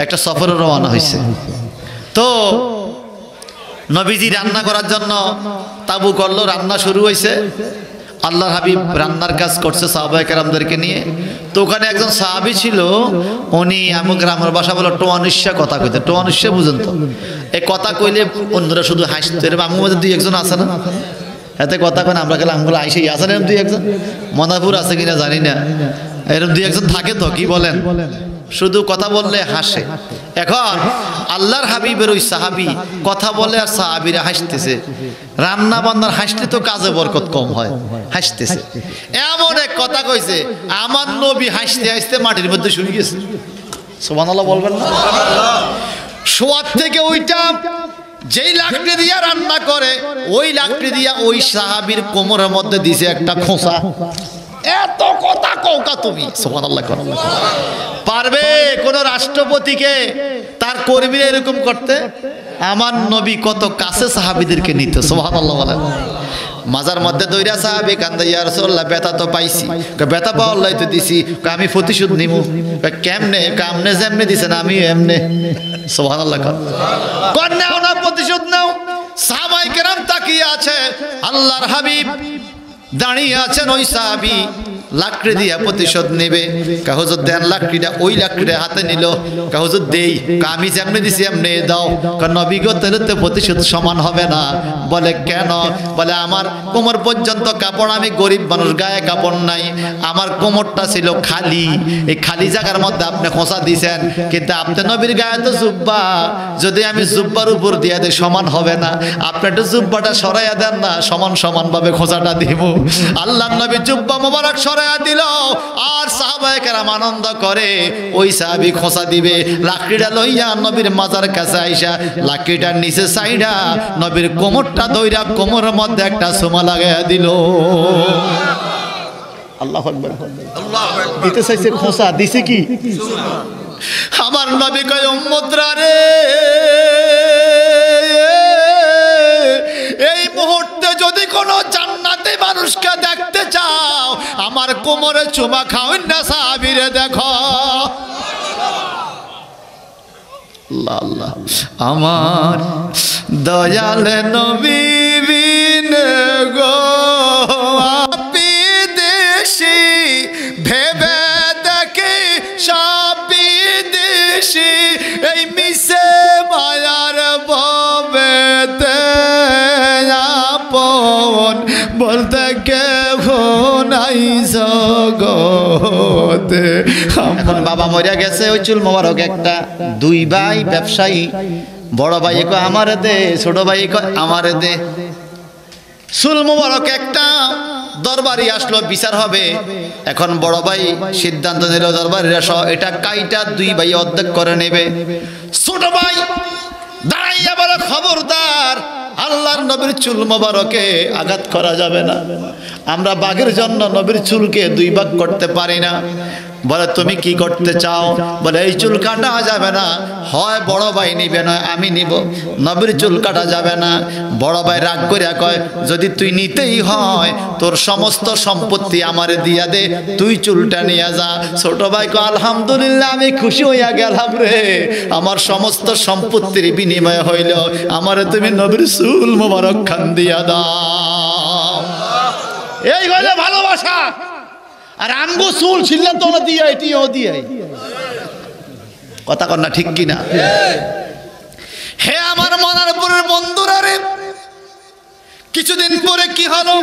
একটা সফরে রওনা হয়েছে। তো নবীজি রান্না করার জন্য তাবু করলো, রান্না শুরু হয়েছে। আল্লাহর হাবিব রান্নার কাজ করছে সাহাবায়ে কেরামদেরকে নিয়ে। তো ওখানে একজন সাহাবী ছিল, উনি আমার গ্রামের ভাষা বলে টোয়ানুষ্যা কথা কইতে। টোয়ানুষ্যা বুঝেন তো? এই কথা কইলে অন্যরা শুধু হাসতে। আমার মধ্যে দুই একজন আছে না এতে কথা কেন, আমরা গেলে আমগুলো আইসেই আসেন এরকম দুই একজন, মনাপুর আছে কিনা জানি না, এরকম দুই একজন থাকে তো, কি বলেন? শুধু কথা বললে হাসে। এখন আল্লাহর হাবিবের ওই সাহাবী কথা বলে আর সাহাবীরা হাসতেছে। রান্না বান্নার হাসলে তো কাজে বরকত কম হয়, হাসতেছে। এমন এক কথা কইছে, আমার নবী হাসতে হাসতে মাটির মধ্যে শুয়ে গেছে। সুবহানাল্লাহ বলবেন না? শোয়ার থেকে ওইটা যেই লাকড়ি দিয়া রান্না করে, ওই লাকড়ি দিয়া ওই সাহাবীর কোমরের মধ্যে দিছে একটা খোঁচা। এত কথা কওকা তুমি, সুবহানাল্লাহ। পারবে কোন রাষ্ট্রপতিকে তার কর্মীরা এরকম করতে? আমার নবী কত কাছে সাহাবীদেরকে নিত, সুবহানাল্লাহ বলেন। মাজার মধ্যে দইরা সাহাবী কান্দে, ইয়া রাসূলুল্লাহ ব্যথা তো পাইছি। ব্যথা পাওয়ার তো দিছি, আমি প্রতিশোধ নিমু। কেমনে? কামনে যেমনে দিছেন আমি এমনে, সুবহানাল্লাহ। কোন নাও না প্রতিশোধ নাও। সাহাবায়ে কেরাম তাকিয়ে আছে, আল্লাহর হাবিব দাঁড়িয়ে আছেন। ওই সাহাবী লাকড়ি দিয়া প্রতিশোধ নেবে। হুজুর দেন লাকড়িটা। ওই লাকড়িটা হাতে নিল। হুজুর দেই, আমি যেমনি দিছি এমনি দাও। নবী গো, তাহলে তো প্রতিশোধ সমান হবে না। বলে কেন? বলে আমার কোমর পর্যন্ত কাপড়, আমি গরিব মানুষ, গায়ে কাপড় নাই, আমার কোমরটা ছিল খালি। এই খালি জায়গার মধ্যে আপনি খোঁচা দিছেন, কিন্তু আপনি নবীর গায়ে তো জুব্বা, যদি আমি জুব্বার উপর দিয়ে দিই সমান হবে না। আপনি একটু জুব্বাটা সরাইয়া দেন না, সমান সমান ভাবে খোঁচাটা দিব। আল্লাহর নবী জুব্বা মোবারক সরাইয়া দিল, আর সাহাবায়ে কেরাম আনন্দ করে। ওই সাহাবী খোঁচা দিবে, লাকড়িটা লইয়া নবীর মাজার কাছে আইসা লাকড়িটার নিচে সাইডা নবীর কোমরটা ধইরা কোমরের মধ্যে একটা সুমা লাগাইয়া দিল। আল্লাহু আকবার। দিতে চাইছে খোঁচা, দিছে কি? আমার নবী কয়, উম্মতরা রে, এই মুহূর্তে যদি কোনো জান্নাতে মানুষকে দেখতে চাও, আমার কোমরে চুমা খাওয়েন না, সাহাবীরে দেখো। আল্লাহ আল্লাহ। আমার দয়াল নবী বিনে গো বিদেশি, ভেবে দেখি সব বিদেশি, এই মিশে মায়ার ববেতে আপন বলতে কেউ নাই জগতে। এখন বাবা মরিয়া গেছে, ওই চুল মোবারক একটা। দুই ভাই ব্যবসায়ী, বড় ভাই কয় আমারে দে, ছোট ভাই কয় আমারে দে। চুল মোবারক একটা। দরবারি আসলো, বিচার হবে। এখন বড় ভাই সিদ্ধান্ত নিল, দরবারিরা সহ এটা কাইটা দুই ভাই অর্ধেক করে নেবে। ছোট ভাই দাঁড়াইয়া বলে, খবরদার, আল্লাহর নবীর চুল মোবারকে আঘাত করা যাবে না। আমরা বাঘের জন্য নবীর চুলকে দুই ভাগ করতে পারি না। বলে তুমি কি করতে চাও? বলে এই চুল কাটা যাবে না, হয় বড় ভাই নিবে নয় আমি নিব। নবীর চুল কাটা যাবে না। বড় ভাই রাগ করে কয়, যদি তুই নিতেই হয় তোর সমস্ত সম্পত্তি আমারে দিয়া দে, তুই চুলটা নিয়ে যা। ছোট ভাই কয়, আলহামদুলিল্লাহ, আমি খুশি হইয়া গেলাম রে, আমার সমস্ত সম্পত্তির বিনিময় হইল আমারে তুমি নবীর চুল মোবারক খান দিয়া দাও। এই হইলে ভালোবাসা। আর আমগো চুল ছিলেন তো না দিয়ে, এটিও দিয়ে। কথা কর না, ঠিক কিনা? হে আমার মনারপুরের বন্ধুরা রে, কিছুদিন পরে কি হলো?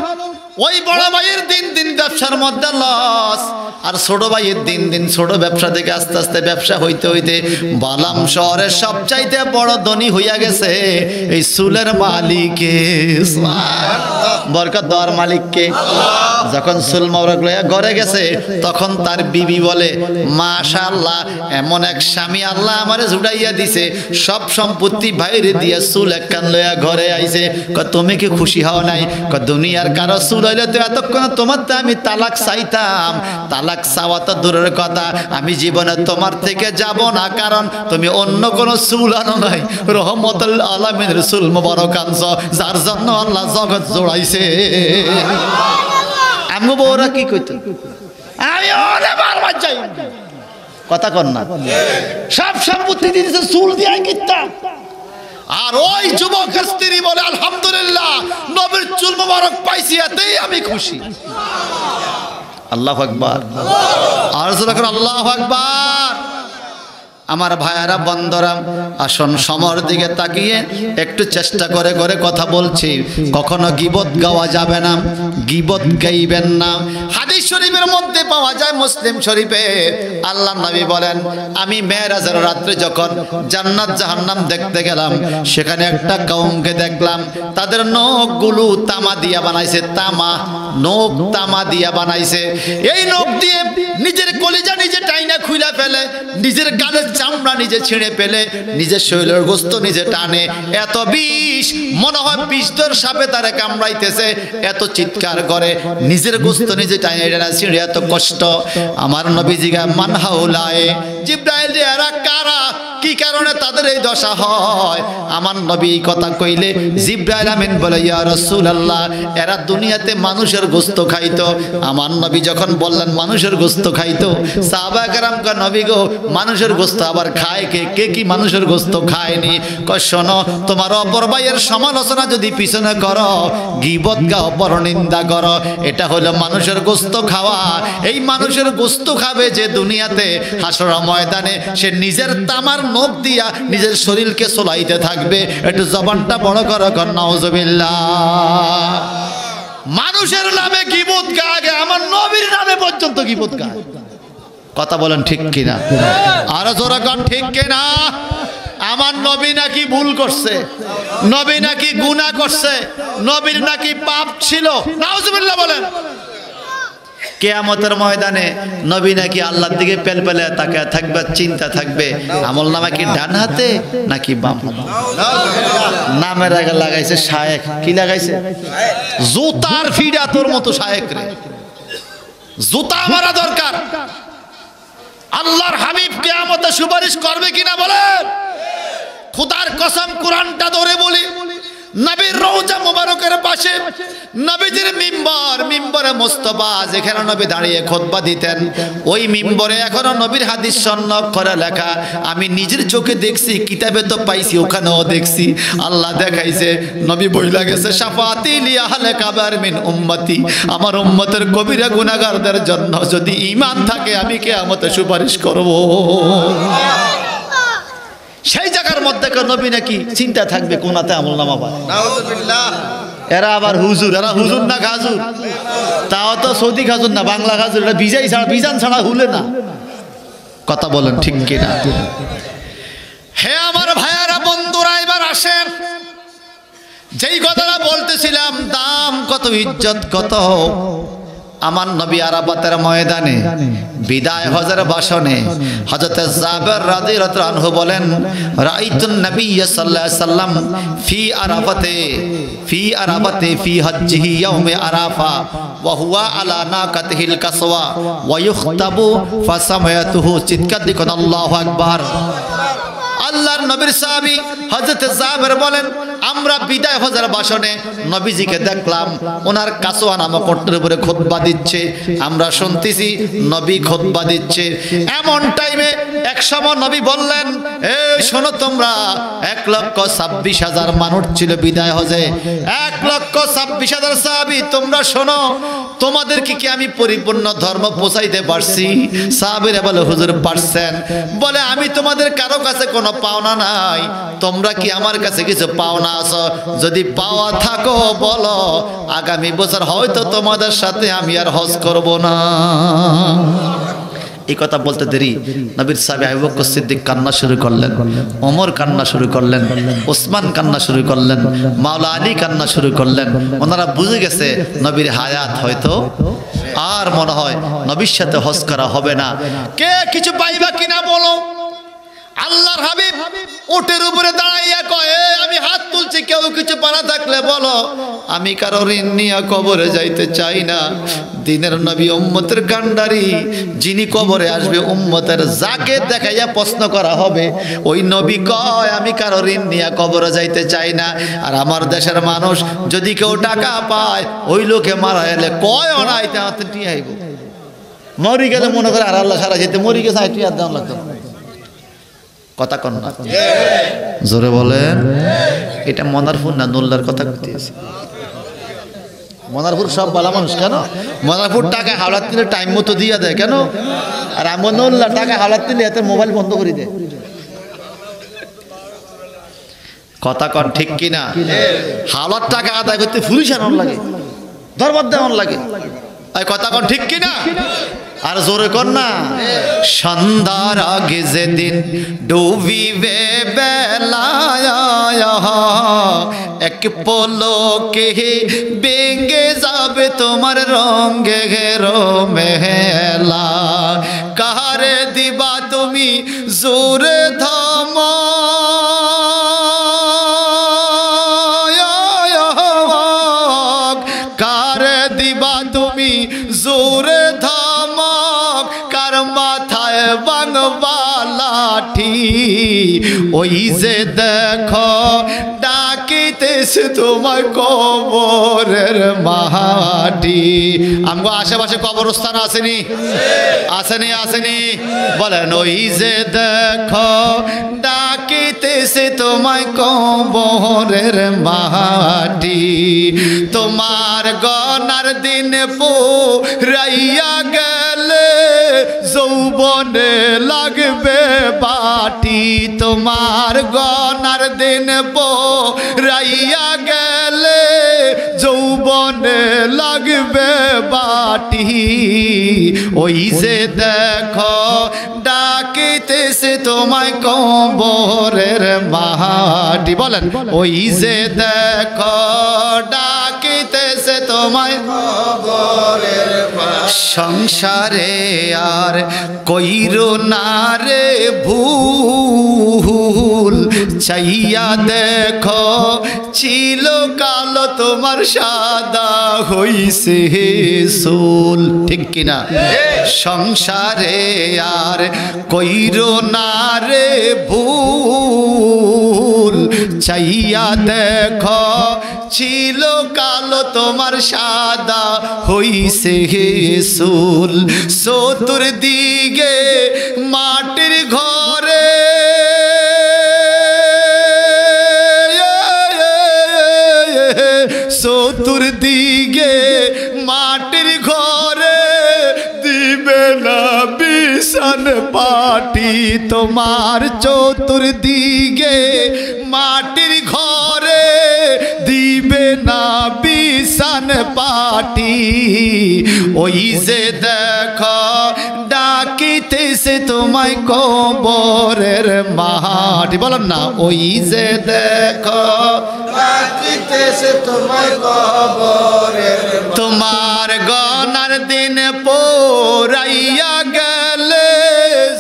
ওই বড় ভাইয়ের দিন দিন ব্যবসার মধ্যে লস, আর ছোট ভাইয়ের দিন দিন ছোট ব্যবসা থেকে আস্তে আস্তে ব্যবসা হইতে হইতে বালাম শহরের সবচাইতে বড় ধনী হইয়া গেছে এই চুলের মালিকে। বরকত দেওয়ার মালিককে। যখন চুল মোবারক লইয়া ঘরে গেছে, তখন তার বিবি বলে, মাশাআল্লাহ, এমন এক স্বামী আল্লাহ আমারে জুড়াইয়া দিছে, সব সম্পত্তি বাইরে দিয়া চুল একখান লইয়া ঘরে আইছে। তুমি কি খুশি হও নাই? দুনিয়ার কারো চুল হইলে তো এতক্ষণ তোমার তো আমি তালাক চাইতাম। তালাক চাওয়া তো দূরের কথা, আমি জীবনে তোমার থেকে যাব না, কারণ তুমি অন্য কোনো চুল আনো নাই, রহমতুল আলামিনের চুল মোবারক আনছ, যার জন্য আল্লাহ জগৎ জোড়াইছে। আমি বউরা কি কইতো, আমি ওরে বারবার যাই, কথা কন না, সব সম্পত্তি দিয়েছে চুল দিয়ে কিত্তা। আর ওই যুবকের স্ত্রী বলে আলহামদুলিল্লাহ নবীর চুল মোবারক পাইছি এতেই আমি খুশি। আল্লাহু আকবার, আর আল্লাহু আকবার। আমার ভাইয়ারা বন্ধুরা আসুন সমর দিকে তাকিয়ে একটু চেষ্টা করে করে কথা বলছি। কখনো গীবত গাওয়া যাবে না, গীবত গাইবেন না। হাদিস শরীফের মধ্যে পাওয়া যায়, মুসলিম শরীফে আল্লাহর নবী বলেন, আমি মেরাজের রাত্রে যখন জান্নাত জাহান্নাম দেখতে গেলাম, সেখানে একটা কওমকে দেখলাম তাদের নখগুলো তামা দিয়া বানাইছে, তামা নখ তামা দিয়া বানাইছে। এই নখ দিয়ে নিজের কলিজা নিজে টাইনা খুইলা ফেলে, নিজের গালের চামড়া নিজে ছিঁড়ে ফেলে, নিজের শরীরের গোস্ত নিজে টানে। এত বিষ, মনে হয় বিষধর সাপে তারে কামড়াইতেছে, এত চিৎকার করে, নিজের গোস্ত নিজে টাইনা ছিঁড়ে, এত কষ্ট। আমার নবীজিগা মান হাউলায়ে, জিবরাইল রে এরা কারা, কি কারণে তাদের এই দশা হয়? আমার নবী এই কথা কইলে জিবরাইল আমিন বলে, ইয়া রাসূলুল্লাহ, এরা দুনিয়াতে মানুষের গোস্ত খাইতো। আমার নবী যখন বললেন মানুষের গোস্ত খাইতো, সাহাবায়ে কেরাম কয়, নবী গো, মানুষের গোস্ত আবার খায় কে? কে কি মানুষের গোস্ত খায়নি? কয়, শোনো, তোমার অপর ভাইয়ের সমালোচনা যদি পিছনে করো, গীবত গাও, পরনিন্দা করো, এটা হলো মানুষের গোস্ত খাওয়া। এই মানুষের গোস্ত খাবে যে দুনিয়াতে, হাসর ময়দানে সে নিজের তামার নখ দিয়া নিজের শরীরকে চলাইতে থাকবে। একটু জবানটা বড় করো, কর নাউজুবিল্লাহ। মানুষের নামে গীবত গায়, আমার নবীর নামে পর্যন্ত গীবত গায়। কথা বলেন ঠিক কিনা? আরো জোরে কন ঠিক কিনা? আমার নবী নাকি ভুল করছে, নবী নাকি গুনাহ করছে, নবীর নাকি পাপ ছিল। নাউজুবিল্লাহ বলেন। কিয়ামতের ময়দানে নবী নাকি আল্লাহর দিকে পেলপেলে তাকায় থাকবে, চিন্তা থাকবে আমলনামা কি ডান হাতে নাকি বাম হাতে। নামের আগে লাগাইছে শায়েখ, কি লাগাইছে? জুতার ফিডা তোর মতো শায়েখ রে, জুতা মারা দরকার। আল্লাহর হাবিব কিয়ামতে সুপারিশ করবে কিনা বলেন? খোদার কসম, কোরআনটা ধরে বলি, নবীর রওজা মুবারকের পাশে নবীজির মিম্বর, মিম্বরে মুস্তাফা, যেখানে নবী দাঁড়িয়ে খুতবা দিতেন, ওই মিম্বরে এখনো নবীর হাদিস সনদ করে লেখা। আমি নিজের চোখে দেখছি, কিতাবে তো পাইছি, ওখানেও দেখছি। আল্লাহ দেখাইছে, নবী বইলা গেছে, শাফাতি লি আহলে কাবার মিন উম্মতি, আমার উম্মতের কবিরা গুনাহগারদের জন্য যদি ঈমান থাকে আমি কিয়ামতে সুপারিশ করব। সেই জায়গার মধ্যে নবী নাকি চিন্তা থাকবে কোনাতে আমলনামা পায়। নাউজুবিল্লাহ। এরা আবার হুজুর, এরা হুজুর না খাজুর? তাও তো সৌদি খাজুর না, বাংলা খাজুর। এটা বিজাই ছাড়া, বিজান ছাড়া হুলে না। কথা বলেন ঠিক কিনা? হে আমার ভাইয়ারা বন্ধুরা, এবার আসেন, যেই কথাটা বলতেছিলাম, দাম কত, ইজ্জত কত। আমার নবী আরাফাতের ময়দানে বিদায় হজের ভাষণে হযরত জাবের রাদিয়াল্লাহু আনহু বলেন, রাআইতুন নবী সাল্লাল্লাহু আলাইহি সাল্লাম ফি আরাফাতে ফি হজ্জিহি ইয়াউমে আরাফা ওয়া হুয়া আলা নাকাতিহিল কাসওয়া ওয়া ইখতাবু ফাসামায়াতুহু। চিৎকার দিবেন আল্লাহু আকবার। আল্লাহর নবীর সাহাবী হযরত জাবের বলেন, আমরা বিদায় হজের ভাষণে নবীজিকে দেখলাম, ওনার কাসওয়া নামক ওটের উপরে খুতবা দিচ্ছে, আমরা শুনতেছি নবী খুতবা দিচ্ছে। এমন টাইমে এক সময় নবী বললেন, এই শোনো তোমরা, 1,26,000 মানুষ ছিল বিদায় হজে, 1,26,000 সাহাবী, তোমরা শোনো, তোমাদেরকে কি আমি পরিপূর্ণ ধর্ম পৌঁছাইতে পারছি? সাহাবীরা বলে, হুজুর পারছেন। বলে, আমি তোমাদের কারো কাছে কোনো পাওনা নাই, তোমরা কি আমার কাছে কিছু পাওনা আছো? যদি পাওয়া থাকো বলো, আগামী বছর হয়তো তোমাদের সাথে আমি আর হজ করব না। এই কথা বলতে দেরি নবীর সাহাবী আবু বকর সিদ্দিক কান্না শুরু করলেন, ওমর কান্না শুরু করলেন, ওসমান কান্না শুরু করলেন, মাওলা আলী কান্না শুরু করলেন। ওনারা বুঝে গেছে নবীর হায়াত হয়তো আর মনে হয় নবীর সাথে হজ করা হবে না। কে কিছু পাইবা কিনা বলো? আল্লাহর হাবিব উটের উপরে দাঁড়াইয়া কয়, আমি হাত তুলছি, কেউ কিছু পানা থাকলে বলো। আমি কারো ঋণ নিয়ে কবরে যাইতে চাই না। দিনের নবী উম্মতের কান্ডারি, যিনি কবরে আসবে উম্মতের, যাকে দেখাইয়া প্রশ্ন করা হবে, ওই নবী কয়, আমি কারো ঋণ নিয়ে কবরে যাইতে চাই না। আর আমার দেশের মানুষ যদি কেউ টাকা পায়, ওই লোকে মারা এলে কয় অনাইতে হাতে নিয়ে আইব। মরি গেলে মনে করে আর আল্লাহ সারা যেতে মরি গেছে আইটি আর দাম লাগতো কথা কন না জোরে বলেন এটা মনারপুর না নোল্লার কথা কইতেছি মনারপুর সব ভালো মানুষ কেন মনারপুর টাকা হাওলাত দিলে টাইম মতো দিয়ে দেয় কেন আর আমার নোল্লা টাকা হাওলাত দিলে এত মোবাইল বন্ধ করে দেয় কথা কন ঠিক কিনা হাওলাত টাকা আদায় করতে পুলিশ আনন লাগে দরবার দেওয়ান লাগে কথা কন ঠিক কিনা আর জোরে কর না সন্ধ্যার আগে যেদিন ডুবিবে বেলা এক পলকে বেঙ্গে যাবে তোমার রঙে মেলা কাহারে দিবা তুমি জোরে থাম কারে দিবা তুমি জোরে ধামক কার মাথায় বাংবা লাঠি ওই যে দেখো ডাকিতেছে তোমার কবরের মাটি আমগো আশেপাশে কবরস্থান আসেনি আসেনি আসেনি বলেন ওই যে দেখো ডাকিতেছে তোমায় কবরের মাটি তোমার গনার দিন পুরাইয়া গেলে যৌবনে লাগবে বাটি তোমার গনার দিন পুরাইয়া গেলে যৌবনে লাগবে বাটি ওই যে দেখো ডাকিতেছে তোমায় কবরের মাটি বলেন ওই যে দেখো ডাকিতেছে তোমায় কবরের সংসারে আর কইরো না রে ভুল চাইয়া দেখো ছিল কালো তোমার সাদা হইছে চুল ঠিক কিনা সংসারে আর কইরো না রে ভুল চাইয়া দেখো ছিল কালো তোমার সাদা হইছে চুল চতুর্দিকে মাটির ঘরে চতুর্দিকে মাটির ঘরে দিবে না বিছান পাটি তোমার চতুর্দিকে মাটির ঘরে দিবে না বিছান পাটি ওই যে দেখো ডাকিতেছে তোমায় কবরের মাটি বলেন না ওই যে দেখো ডাকিতেছে তোমায় কবরের তোমার গনার দিন পোরাইয়া গেলে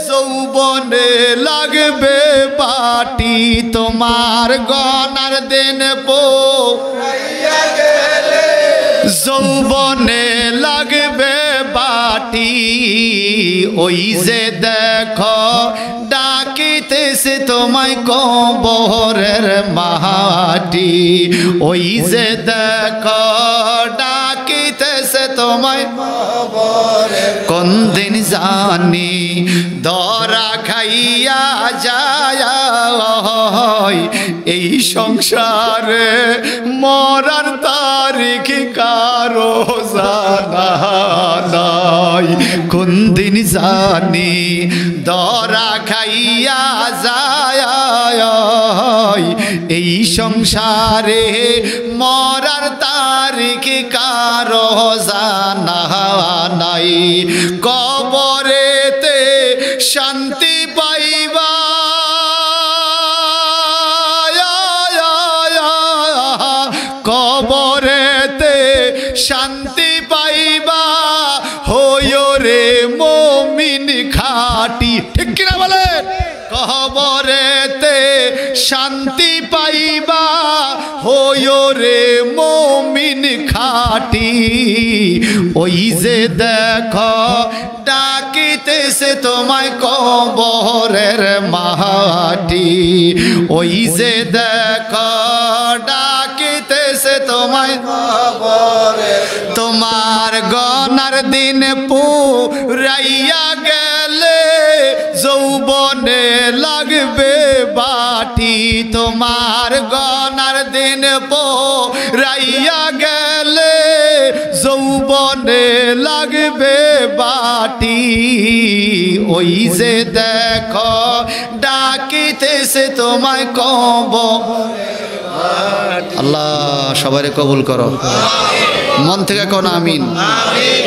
যৌবনে লাগবে বাটি তোমার গনার দিন পোরাইয়া গেলে যৌবনে লাগবে বাটি ওই যে দেখো ডাকিতেছে তোমায় কবরের মাটি ওই যে দেখো ডাকিতেছে তোমায় কবরের কোন দিন জানি ধরা খাইয়া যায় এই সংসারে মরার তারিখ কারো জানা নাই কোন দিন জানি ধরা খাইয়া যায় এই সংসারে মরার তারিখ কারো জানা নাই কবরেতে শান্তি পাইবা কবরেতে শান্তি পাইবা হইও রে মুমিন খাঁটি ঠিক কিনা বলেন কবরেতে শান্তি পাইবা হইও রে মুমিন খাঁটি ওই যে দেখো ডাকিতেছে তোমায় কবরের মাটি ওই যে দেখো ডাকিতেছে তোমায় কবরের তোমার গনার দিন পুরাইয়া গেলে যৌবনে লাগবে বাটি তোমার গনার দিন পুরাইয়া গেলে যৌবনে লাগবে বাটি ওই যে দেখো ডাকিতেছে তোমায় কব আল্লাহ সবারে কবুল করো মন থেকে কোন আমিন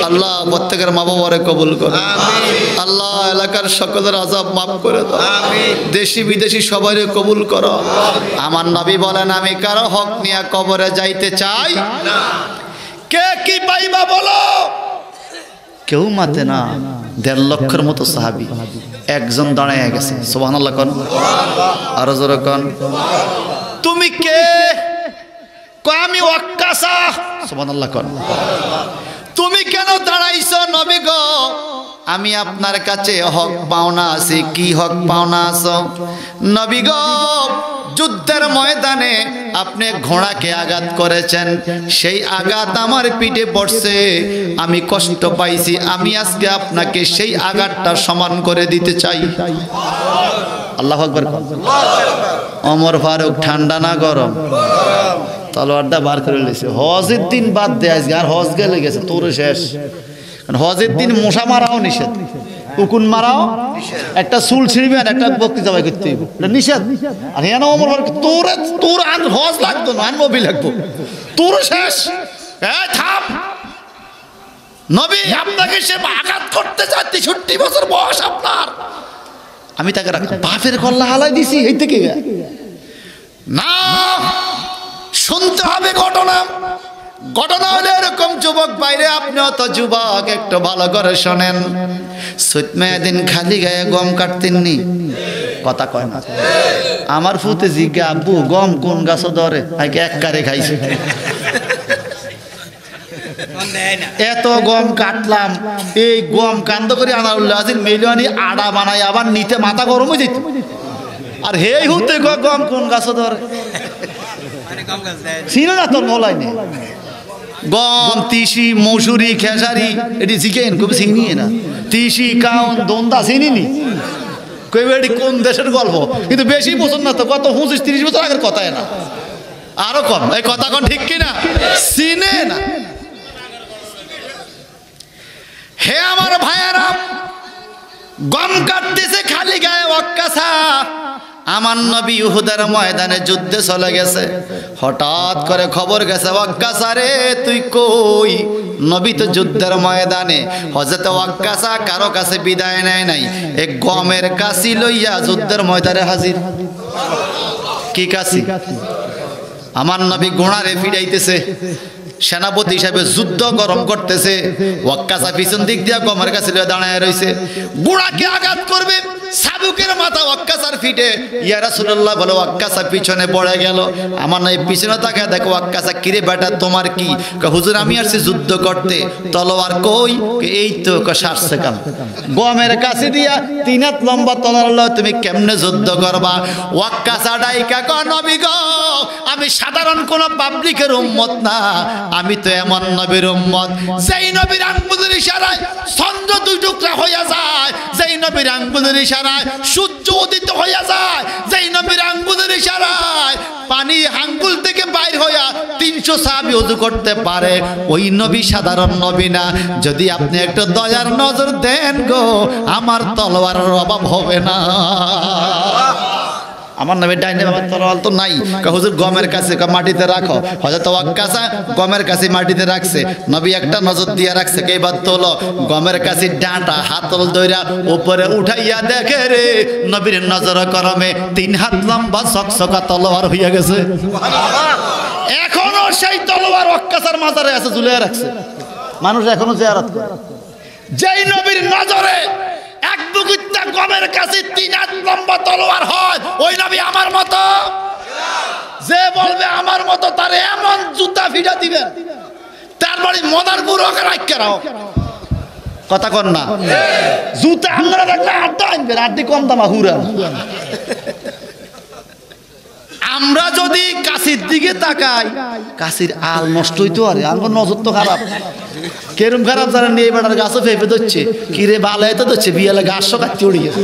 আল্লাহ প্রত্যেকের মা বাবারে কবুল করো আল্লাহ এলাকার সকলের আযাব মাফ করে দাও দেশি বিদেশি সবারে কবুল করো আমার নবী বলেন আমি কারো হক নিয়ে কবরে যাইতে চাই না কে কি পাইবা বলো কেউ মাতে না 1.5 লক্ষের মতো সাহাবী একজন দাঁড়ায় গেছে সুবহানাল্লাহ কোন আরো জোরে কোন তুমি কে আমি ওয়াক্কাসা সুবহানাল্লাহ কোন তুমি কেন দাঁড়াইছো নবী গো আমি আপনার কাছে হক পাওনা আছে কি হক পাওনা আছো নবী গো যুদ্ধের ময়দানে আপনি ঘোড়াকে আঘাত করেছেন সেই আঘাত আমার পিঠে পড়ছে আমি কষ্ট পাইছি আমি আজকে আপনাকে সেই আঘাতটা সমান করে দিতে চাই আল্লাহু আকবার ওমর ফারুক ঠান্ডা না গরম তলোয়ারটা বার করে নিয়েছে হজের দিন বাদ দেয় আজকে আর হজ গেলে গেছে তোর শেষ হজের দিন মশা মারাও নিষেধ উকুন মারাও একটা চুল ছিঁড়বেন একটা বক্তৃতা জবাই করতে হইব নিষেধ আর হ্যাঁ ওমর ফারুক তোর আর হজ লাগতো না আর নবী লাগবো তোর শেষ থাম নবী আপনাকে সে আঘাত করতে যায় 63 বছর বয়স আপনার আমি তাকে বাপের কল্লা হালাই দিছি এই থেকে না শুনতে হবে ঘটনা ঘটনা হলো এরকম যুবক বাইরে আপনিও তো যুবক একটু ভালো করে শোনেন সুতমেদিন খালি গায়ে গম কাটতেননি কথা কয় না আমার ফুতে জিজ্ঞা আব্বু গম কোন গাছ ধরে আগে এক কারে খাইছে এত গম কাটলাম এই গম কান্দ করে আনাউল্লাহ আজির মেলিয়ানি আড়া বানাই আবার নিতে মাথা গরম হয়ে যেত আর হে হুতে গম কোন গাছ ধরে চিনে না তোর মলাই নেই গম তিসি মসুরি খেসারি এটি চিকেন খুব চিনিয়ে না তিসি কাউন দন্দা চিনিনি কইবে কোন দেশের গল্প কিন্তু বেশি পছন্দ না তো কত 25-30 বছর আগের কথাই না আরো কম এই কথা কোন ঠিক কিনা চিনে না হে আমার ভাইয়েরা গম কাটতেছে খালি গায়ে ওয়াক্কাসা আমার নবী উহুদের ময়দানে যুদ্ধে চলে গেছে হঠাৎ করে খবর গেছে ওয়াক্কাসা রে তুই কই নবী তো যুদ্ধের ময়দানে হযরত ওয়াক্কাসা কারো কাছে বিদায় নেয় নাই এক গমের কাশি লইয়া যুদ্ধের ময়দানে হাজির কি কাশি আমার নবী ঘোড়ারে ফিরাইতেছে সেনাপতি হিসাবে যুদ্ধ গরম করতেছে ওয়াক্কাসা পিছন দিক দিয়া গমের কাছে দাঁড়ায় রইছে ঘোড়াকে আঘাত করবে সাবুকের মাথা ওয়াক্কাসার ফিটে ইয়া রাসূলুল্লাহ বলে ওয়াক্কাসা পিছনে পড়ে গেল আমার নবী পিছনে তাকায় দেখো ওয়াক্কাসা কিরে বেটা তোমার কি হুজুর আমি আসছি যুদ্ধ করতে তলোয়ার কই এই তো সারছে কাম গমের কাছে দিয়া 3 হাত লম্বা তলোয়ার লয় তুমি কেমনে যুদ্ধ করবা ওয়াক্কাসা ডাইকা কো নবী গো আমি সাধারণ কোন পাবলিকের উম্মত না আমি তো এমন নবীর উম্মত যেই নবীর আঙ্গুলের ইশারায় চন্দ্র দুই টুকরা হইয়া যায় যেই নবীর আঙ্গুলের ইশারায় সূর্য উদিত হইয়া যায় যেই নবীর আঙ্গুলের ইশারায় পানি আঙ্গুল থেকে বাইর হইয়া 300 সাহাবী ওযু করতে পারে ওই নবী সাধারণ নবী না যদি আপনি একটু দয়ার নজর দেন গো আমার তলোয়ারের অভাব হবে না আমার নবী ডাইনে বাবার তলোয়ার তো নাই হুজুর গমের কাছে মাটিতে রাখো হযরত ওয়াক্কাসা গমের কাছে মাটিতে রাখছে নবী একটা নজর দিয়ে রাখছে কেইবার তোলো গমের কাছে ডাঁটা হাতল দইরা উপরে উঠাইয়া দেখে রে নবীর নজর করমে 3 হাত লম্বা সকসকা তলোয়ার হইয়া গেছে সুবহানাল্লাহ এখনো সেই তলোয়ার ওয়াক্কাসার মাজারে আছে ঝুলিয়ে রাখছে মানুষ এখনো জিয়ারত করে যেই নবীর নজরে এক বুকুত্তা গমের কাছে 3 হাত লম্বা তলোয়ার হয় ওই নবী আমার মতো যে বলবে আমার মতো তার এমন জুতা ফিটা দিবেন তার বাড়ি মদার বুড়ো রাখকে রাও কথা কন না জুতা আমরা রাখলে আড্ডা আনবেন আড্ডি কম দামা হুরা আমরা যদি কাশির দিকে তাকাই, কাশির আল নষ্ট হইতো, আরে আমার নজর তো খারাপ। কেরম খারাপ জানেন? এই বেটার গাছও ফেপে ধরছে, কিরে ভালো হইতে ধরছে, বিয়ালে গাছ কাটতে উড়ে গেছে।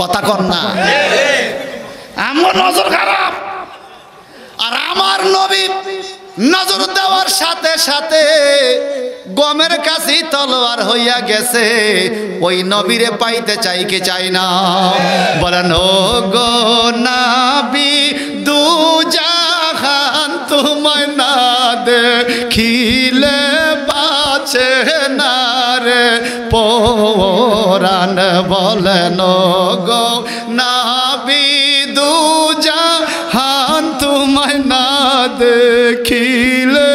কথা কর না, আমার নজর খারাপ। আর আমার নবী নজর দেওয়ার সাথে সাথে গমের কাছে তলোয়ার হইয়া গেছে। ওই নবীরে পাইতে চাই কে চাই না? বলেন ও গো নবী, দু জাহান তোমায় না দেখিলে বাঁচে না রে পরাণ। বলেন ও গো নবী, দু জাহান তোমায় না দেখিলে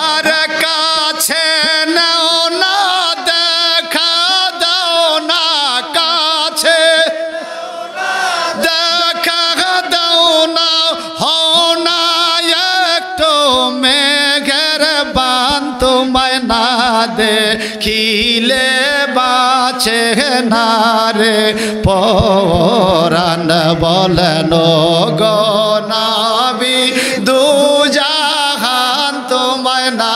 আর কাছে নাও না, দেখা দাও না, কাছে দেখা দাও না, হও না একটু মেঘের বান তোমায় না দেখিলে বাঁচে না রে পরাণ। বলেন গো নবী, দু জাহান তোমায় না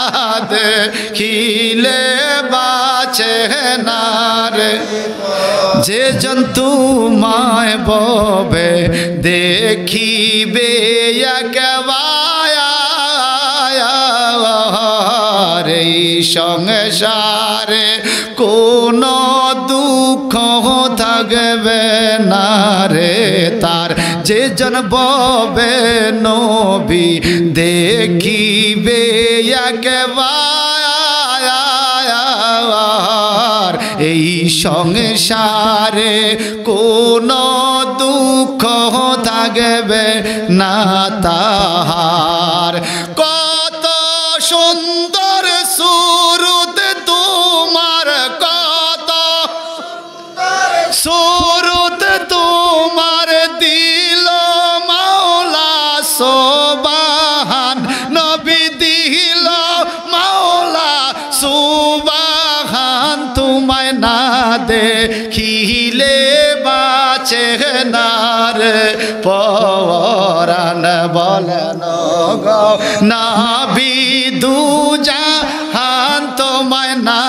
দেখিলে বাঁচে না রে। যে জন্তু মায় ববে দেখিবে একবার, এই সংসারে কোনো দুঃখ থাকবে না রে তার। যে জন ববে নবী দেখিবে একবার, এই সংসারে কোনো দুঃখ থাকবে না তাহার। কত সুন্দর সুরত তোমার, কত সুরত তোমার দিল মাওলা সুবহান। নবী দিল মাওলা সুবহান, তোমায় না দেখিলে বাঁচে না রে পরাণ। বলেন গো নবী, দু জাহান তোমায় না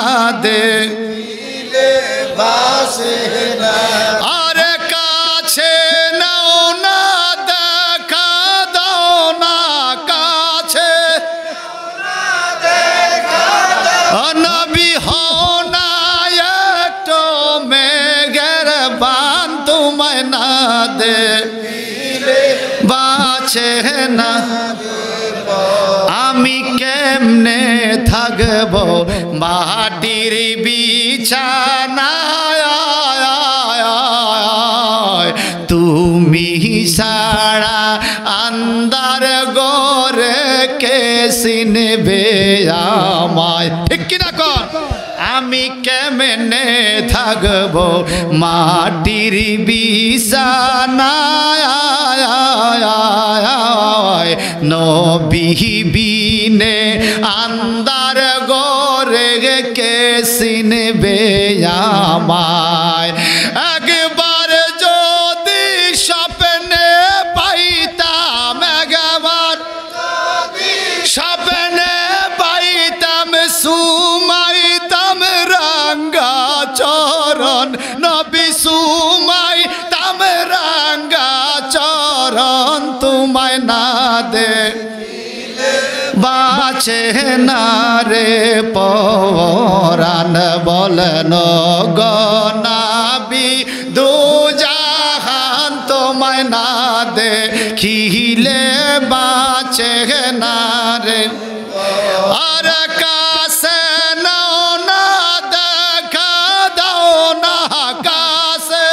দেখিলে বাঁচে না। আরে কাছে নাও না, দেখা দাও না, কাছে নবী হও না একটু মেঘের বান তোমায় না দেখিলে বাঁচে না। আমি কেমনে থাকব মাটির বিছানায়, তুমি ছাড়া আন্দার গরে কে চিনবে আমায়? ঠিক কিনা কর? আমি কেমনে থাকব মাটির বিছানায়, নবী বিনে আন্দার গরে কে চিনবে আমায়? একবার যদি স্বপ্নে পাইতাম, একবার স্বপ্নে পাইতাম, সুমাইতাম রাঙ্গা চরণ নবী, সুমাইতাম রাঙ্গা চরণ, তোমায় না দেখিলে বাঁচে না রে পরাণ। বলেন গো নবী, দু জাহান তোমায় না দেখিলে বাঁচে না রে। আর কাছে নাও না, দেখা দাও না, কাছে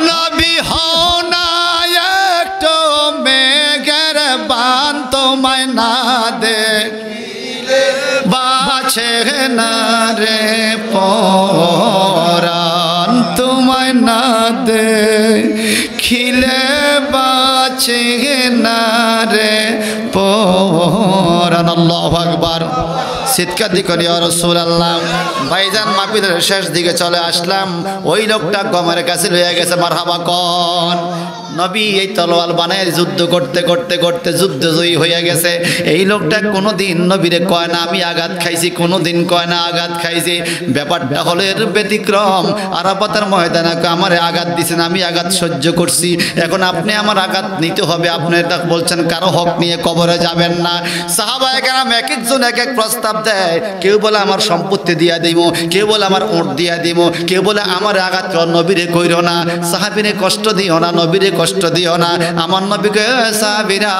নবী হও না একটু মেঘের বান তোমায় না দেখিলে বাঁচে না রে পরাণ। তোমায় না দেখিলে বাঁচে না রে পড়ান আল্লাহু আকবার। চিৎকার দিয়ে করি ইয়া রাসূলুল্লাহ। ভাইজান মাহফিলের শেষ দিকে চলে আসলাম, ওই লোকটা গমের কাছে লইয়া গেছে, মারহাবা কোন। নবী এই তলোয়ার বানায় যুদ্ধ করতে করতে করতে যুদ্ধ জয়ী হয়ে গেছে। এই লোকটা কোনোদিন নবীরে কয় না আমি আঘাত খাইছি, কোনোদিন কয় না আঘাত খাইছি। ব্যাপারটা হলো এর ব্যতিক্রম। আরাফাতের ময়দানে আমারে আঘাত দিছেন, আমি আঘাত সহ্য করছি, এখন আপনি আমার আঘাত নিতে হবে। আপনি এটা বলছেন কারো হক নিয়ে কবরে যাবেন না। সাহাবায়ে কেরাম এক একজন এক এক প্রস্তাব দেয়। কেউ বলে আমার সম্পত্তি দিয়া দিব, কেউ বলে আমার ওট দিয়া দিব, কেউ বলে আমার আঘাত নবীরে কইরো না, সাহাবীরে কষ্ট দিও না, নবীরে কষ্ট দিও না। আমার নবীকে সাহাবীরা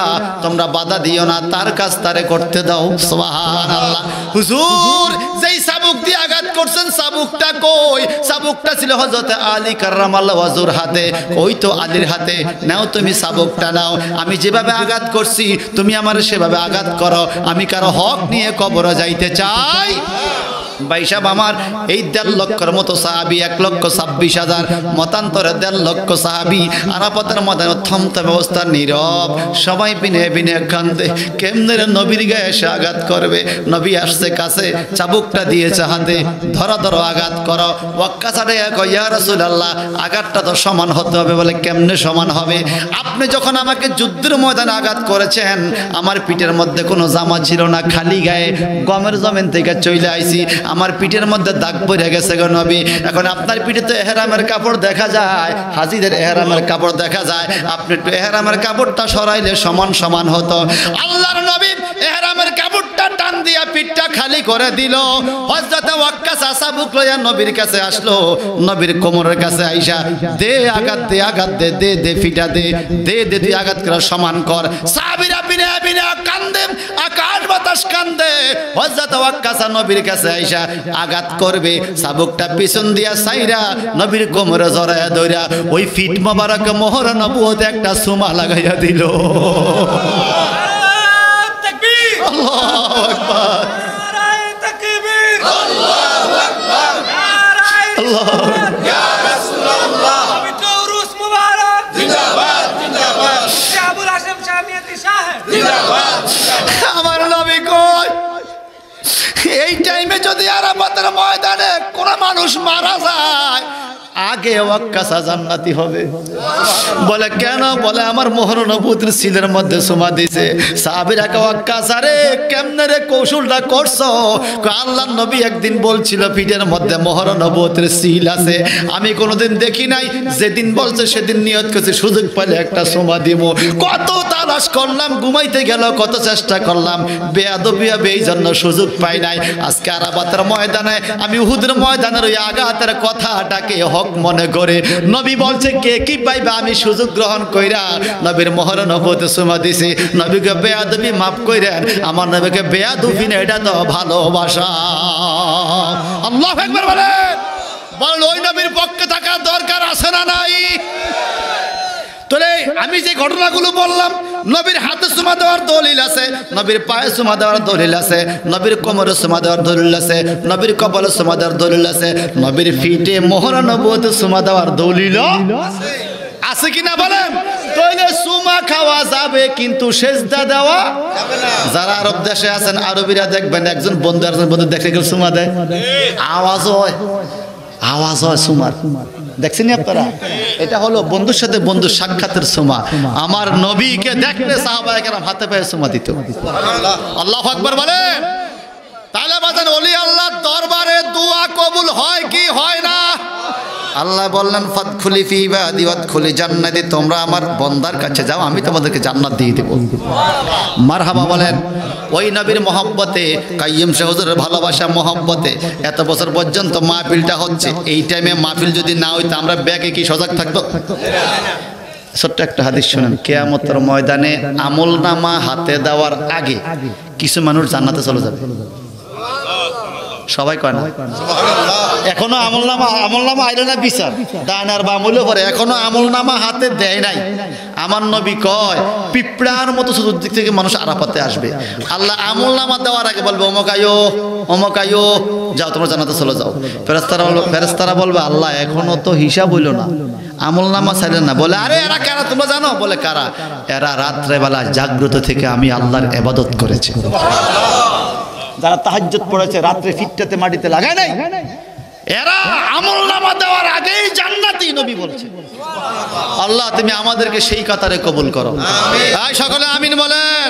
তোমরা বাধা দিও না, তার কাজ তারে করতে দাও। সুবহানাল্লাহ। হুজুর যেই চাবুক দিয়ে আঘাত করছেন, চাবুকটা কই? চাবুকটা ছিল হযরত আলী কাররামাল্লাহু ওয়াজহুর হাতে। ওই তো আলীর হাতে। নাও তুমি চাবুকটা নাও, আমি যেভাবে আঘাত করছি তুমি আমার সেভাবে আঘাত করো। আমি কারো হক নিয়ে কবরে যাইতে চাই। ভাই সাহেব আমার এই 1.5 লক্ষের মতো সাহাবী, 1,26,000 মতান্তরে 1.5 লক্ষ সাহাবী আরাফাতের ময়দানে থমথমে ব্যবস্থা, নীরব, সবাই বিনে বিনে কান্দে। কেমনে নবীর গায়ে এসে আঘাত করবে? নবী আসছে কাছে, চাবুকটা দিয়েছে হাতে, ধরো ধরো আঘাত করো। ওয়াক্কাসারে কয় ইয়া রাসূলুল্লাহ আঘাতটা তো সমান হতে হবে। বলে কেমনে সমান হবে? আপনি যখন আমাকে যুদ্ধের ময়দানে আঘাত করেছেন, আমার পিঠের মধ্যে কোনো জামা ছিল না, খালি গায়ে গমের জমিন থেকে চলে আইছি, আমার পিঠের মধ্যে দাগ পড়ে গেছে গো নবী। এখন আপনার পিঠে তো এহরামের কাপড় দেখা যায়, হাজিদের এহরামের কাপড় দেখা যায়, আপনি একটু এহরামের কাপড়টা সরাইলে সমান সমান হতো। আল্লাহর নবী এহরামের কাপড়টা টান দিয়া পিঠটা খালি করে দিল। হযরত ওয়াক্কাস চাবুক লইয়া নবীর কাছে আসলো, নবীর কোমরের কাছে আইসা দে আঘাত দে, আঘাত দে, দে দে ফিটা দে, দে দে তুই আঘাত করে সমান কর। সাহাবীরা বিনা বিনা কান্দে, আকাশ বাতাস কান্দে। হযরত ওয়াক্কাস নবীর কাছে আইসা আঘাত করবে, চাবুকটা পিছন দিয়া সাইরা নবীর কোমরে জড়ায়া ধইরা ওই ফিট মোবারক মোহর নবুয়ত একটা সুমা লাগাইয়া দিল। তাকবীর, আল্লাহু আকবার, নারায়ে তাকবীর, আল্লাহু আকবার, নারায়ে আল্লাহ, ইয়া রাসূলুল্লাহ, পবিত্র উরুস মুবারক, জিন্দাবাদ জিন্দাবাদ, আবুল হাশেম শামিয়াতি সাহেব, জিন্দাবাদ জিন্দাবাদ। আমার নবী কই এই টাইমে যদি আরাফাতের ময়দানে কোন মানুষ মারা যায়, আগে ওয়াক্কাসা জান্নাতি হবে। বলে কেন? বলে আমার মোহর নবুয়তের সিলের মধ্যে সুমা দিছে। সাহাবীরা কে ওয়াক্কাস আরে কেমনে রে কৌশলটা করছো? আল্লাহর নবী একদিন বলছিল পিঠের মধ্যে মোহর নবুয়তের সিল আছে, আমি কোনোদিন দেখি নাই। যেদিন বলছে সেদিন নিয়ত করছে সুযোগ পেলে একটা সুমা দিব। কত তালাশ করলাম, ঘুমাইতে গেল, কত চেষ্টা করলাম, বেয়াদবি হবে এই জন্য সুযোগ পাই নাই। আজকে আরাফাতের ময়দানে আমি উহুদের ময়দানের ওই আঘাতের কথাটাকে হক মনে করে নবী বলছে কে কি পাইবে, আমি সুযোগ গ্রহণ কইরা নবীর মোহর নবুয়তে সুমা দিছি। নবীকে বেয়াদবি মাফ কইরেন, আমার নবীকে বেয়াদবি না, এটা তো ভালোবাসা। আল্লাহু আকবার বলেন। বল ওই নবীর পক্ষে থাকার দরকার আছে না নাই? তাহলে আমি যে ঘটনাগুলো বললাম, নবীর হাতে সুমা দেওয়ার দলিল আছে, নবীর পায়ে সুমা দেওয়ার দলিল আছে, নবীর কোমরে সুমা দেওয়ার দলিল আছে, নবীর কপালে সুমা দেওয়ার দলিল আছে, নবীর ফিটে মোহর নবুয়তে সুমা দেওয়ার দলিল আছে কিনা বলেন? তাহলে সুমা খাওয়া যাবে কিন্তু সেজদা দেওয়া যাবে না। যারা আরব দেশে আছেন, আরবিরা দেখবেন একজন বন্ধু আরেকজন বন্ধু দেখে গেলে সুমা দেয়, আওয়াজ হয়, আওয়াজ হয় সুমার। দেখছেন আপনারা? এটা হলো বন্ধুর সাথে বন্ধুর সাক্ষাতের সুমা। আমার নবীকে দেখলে সাহাবায়ে কেরাম হাতে পায়ে সুমা দিত। আল্লাহু আকবার বলেন। তাহলে বাজান ওলি আল্লাহর দরবারে দোয়া কবুল হয় কি হয় না? আল্লাহ বললেন ফাদখুলি ফি ইবাদি ওয়াদখুলি জান্নাতি, তোমরা আমার বান্দার কাছে যাও, আমি তোমাদেরকে জান্নাত দিয়ে দেব। মারহাবা বলেন। ওই নবীর মহব্বতে, কাইয়ুম শাহ হুজুরের ভালোবাসা মহব্বতে এত বছর পর্যন্ত মাহফিলটা হচ্ছে। এই টাইমে মাহফিল যদি না হইতো আমরা ব্যাগে কি সজাগ থাকতো? ছোট্ট একটা হাদিস শুনেন। কিয়ামতের ময়দানে আমলনামা হাতে দেওয়ার আগে কিছু মানুষ জান্নাতে চলে যাবে। সবাই কয় না এখনো আমলনামা আইলো না, বিচার ডানার বামুলে পরে এখনো আমলনামা হাতে দেয় নাই। আমার নবী কয় পিঁপড়ার মতো চতুর্দিক থেকে মানুষ আরাফাতে আসবে। আল্লাহ আমলনামা দেওয়ার আগে বলবে অমুক আয়ো, যাও তোমরা জান্নাতে চলে যাও। ফেরেশতারা বলবে আল্লাহ এখনো তো হিসাব হইল না, আমল নামা চাইলেন না। বলে আরে এরা কারা তোমরা জানো? বলে কারা? এরা রাত্রেবেলা জাগ্রত থেকে আমি আল্লাহর ইবাদত করেছে। যারা তাহাজ্জুদ পড়েছে রাত্রে ফিটটাতে মাটিতে লাগায় নাই, এরা আমল নামা দেওয়ার আগেই জান্নাতি, নবী বলছে। আল্লাহ তুমি আমাদেরকে সেই কাতারে কবুল করো। আমিন। সকলে আমিন বলেন।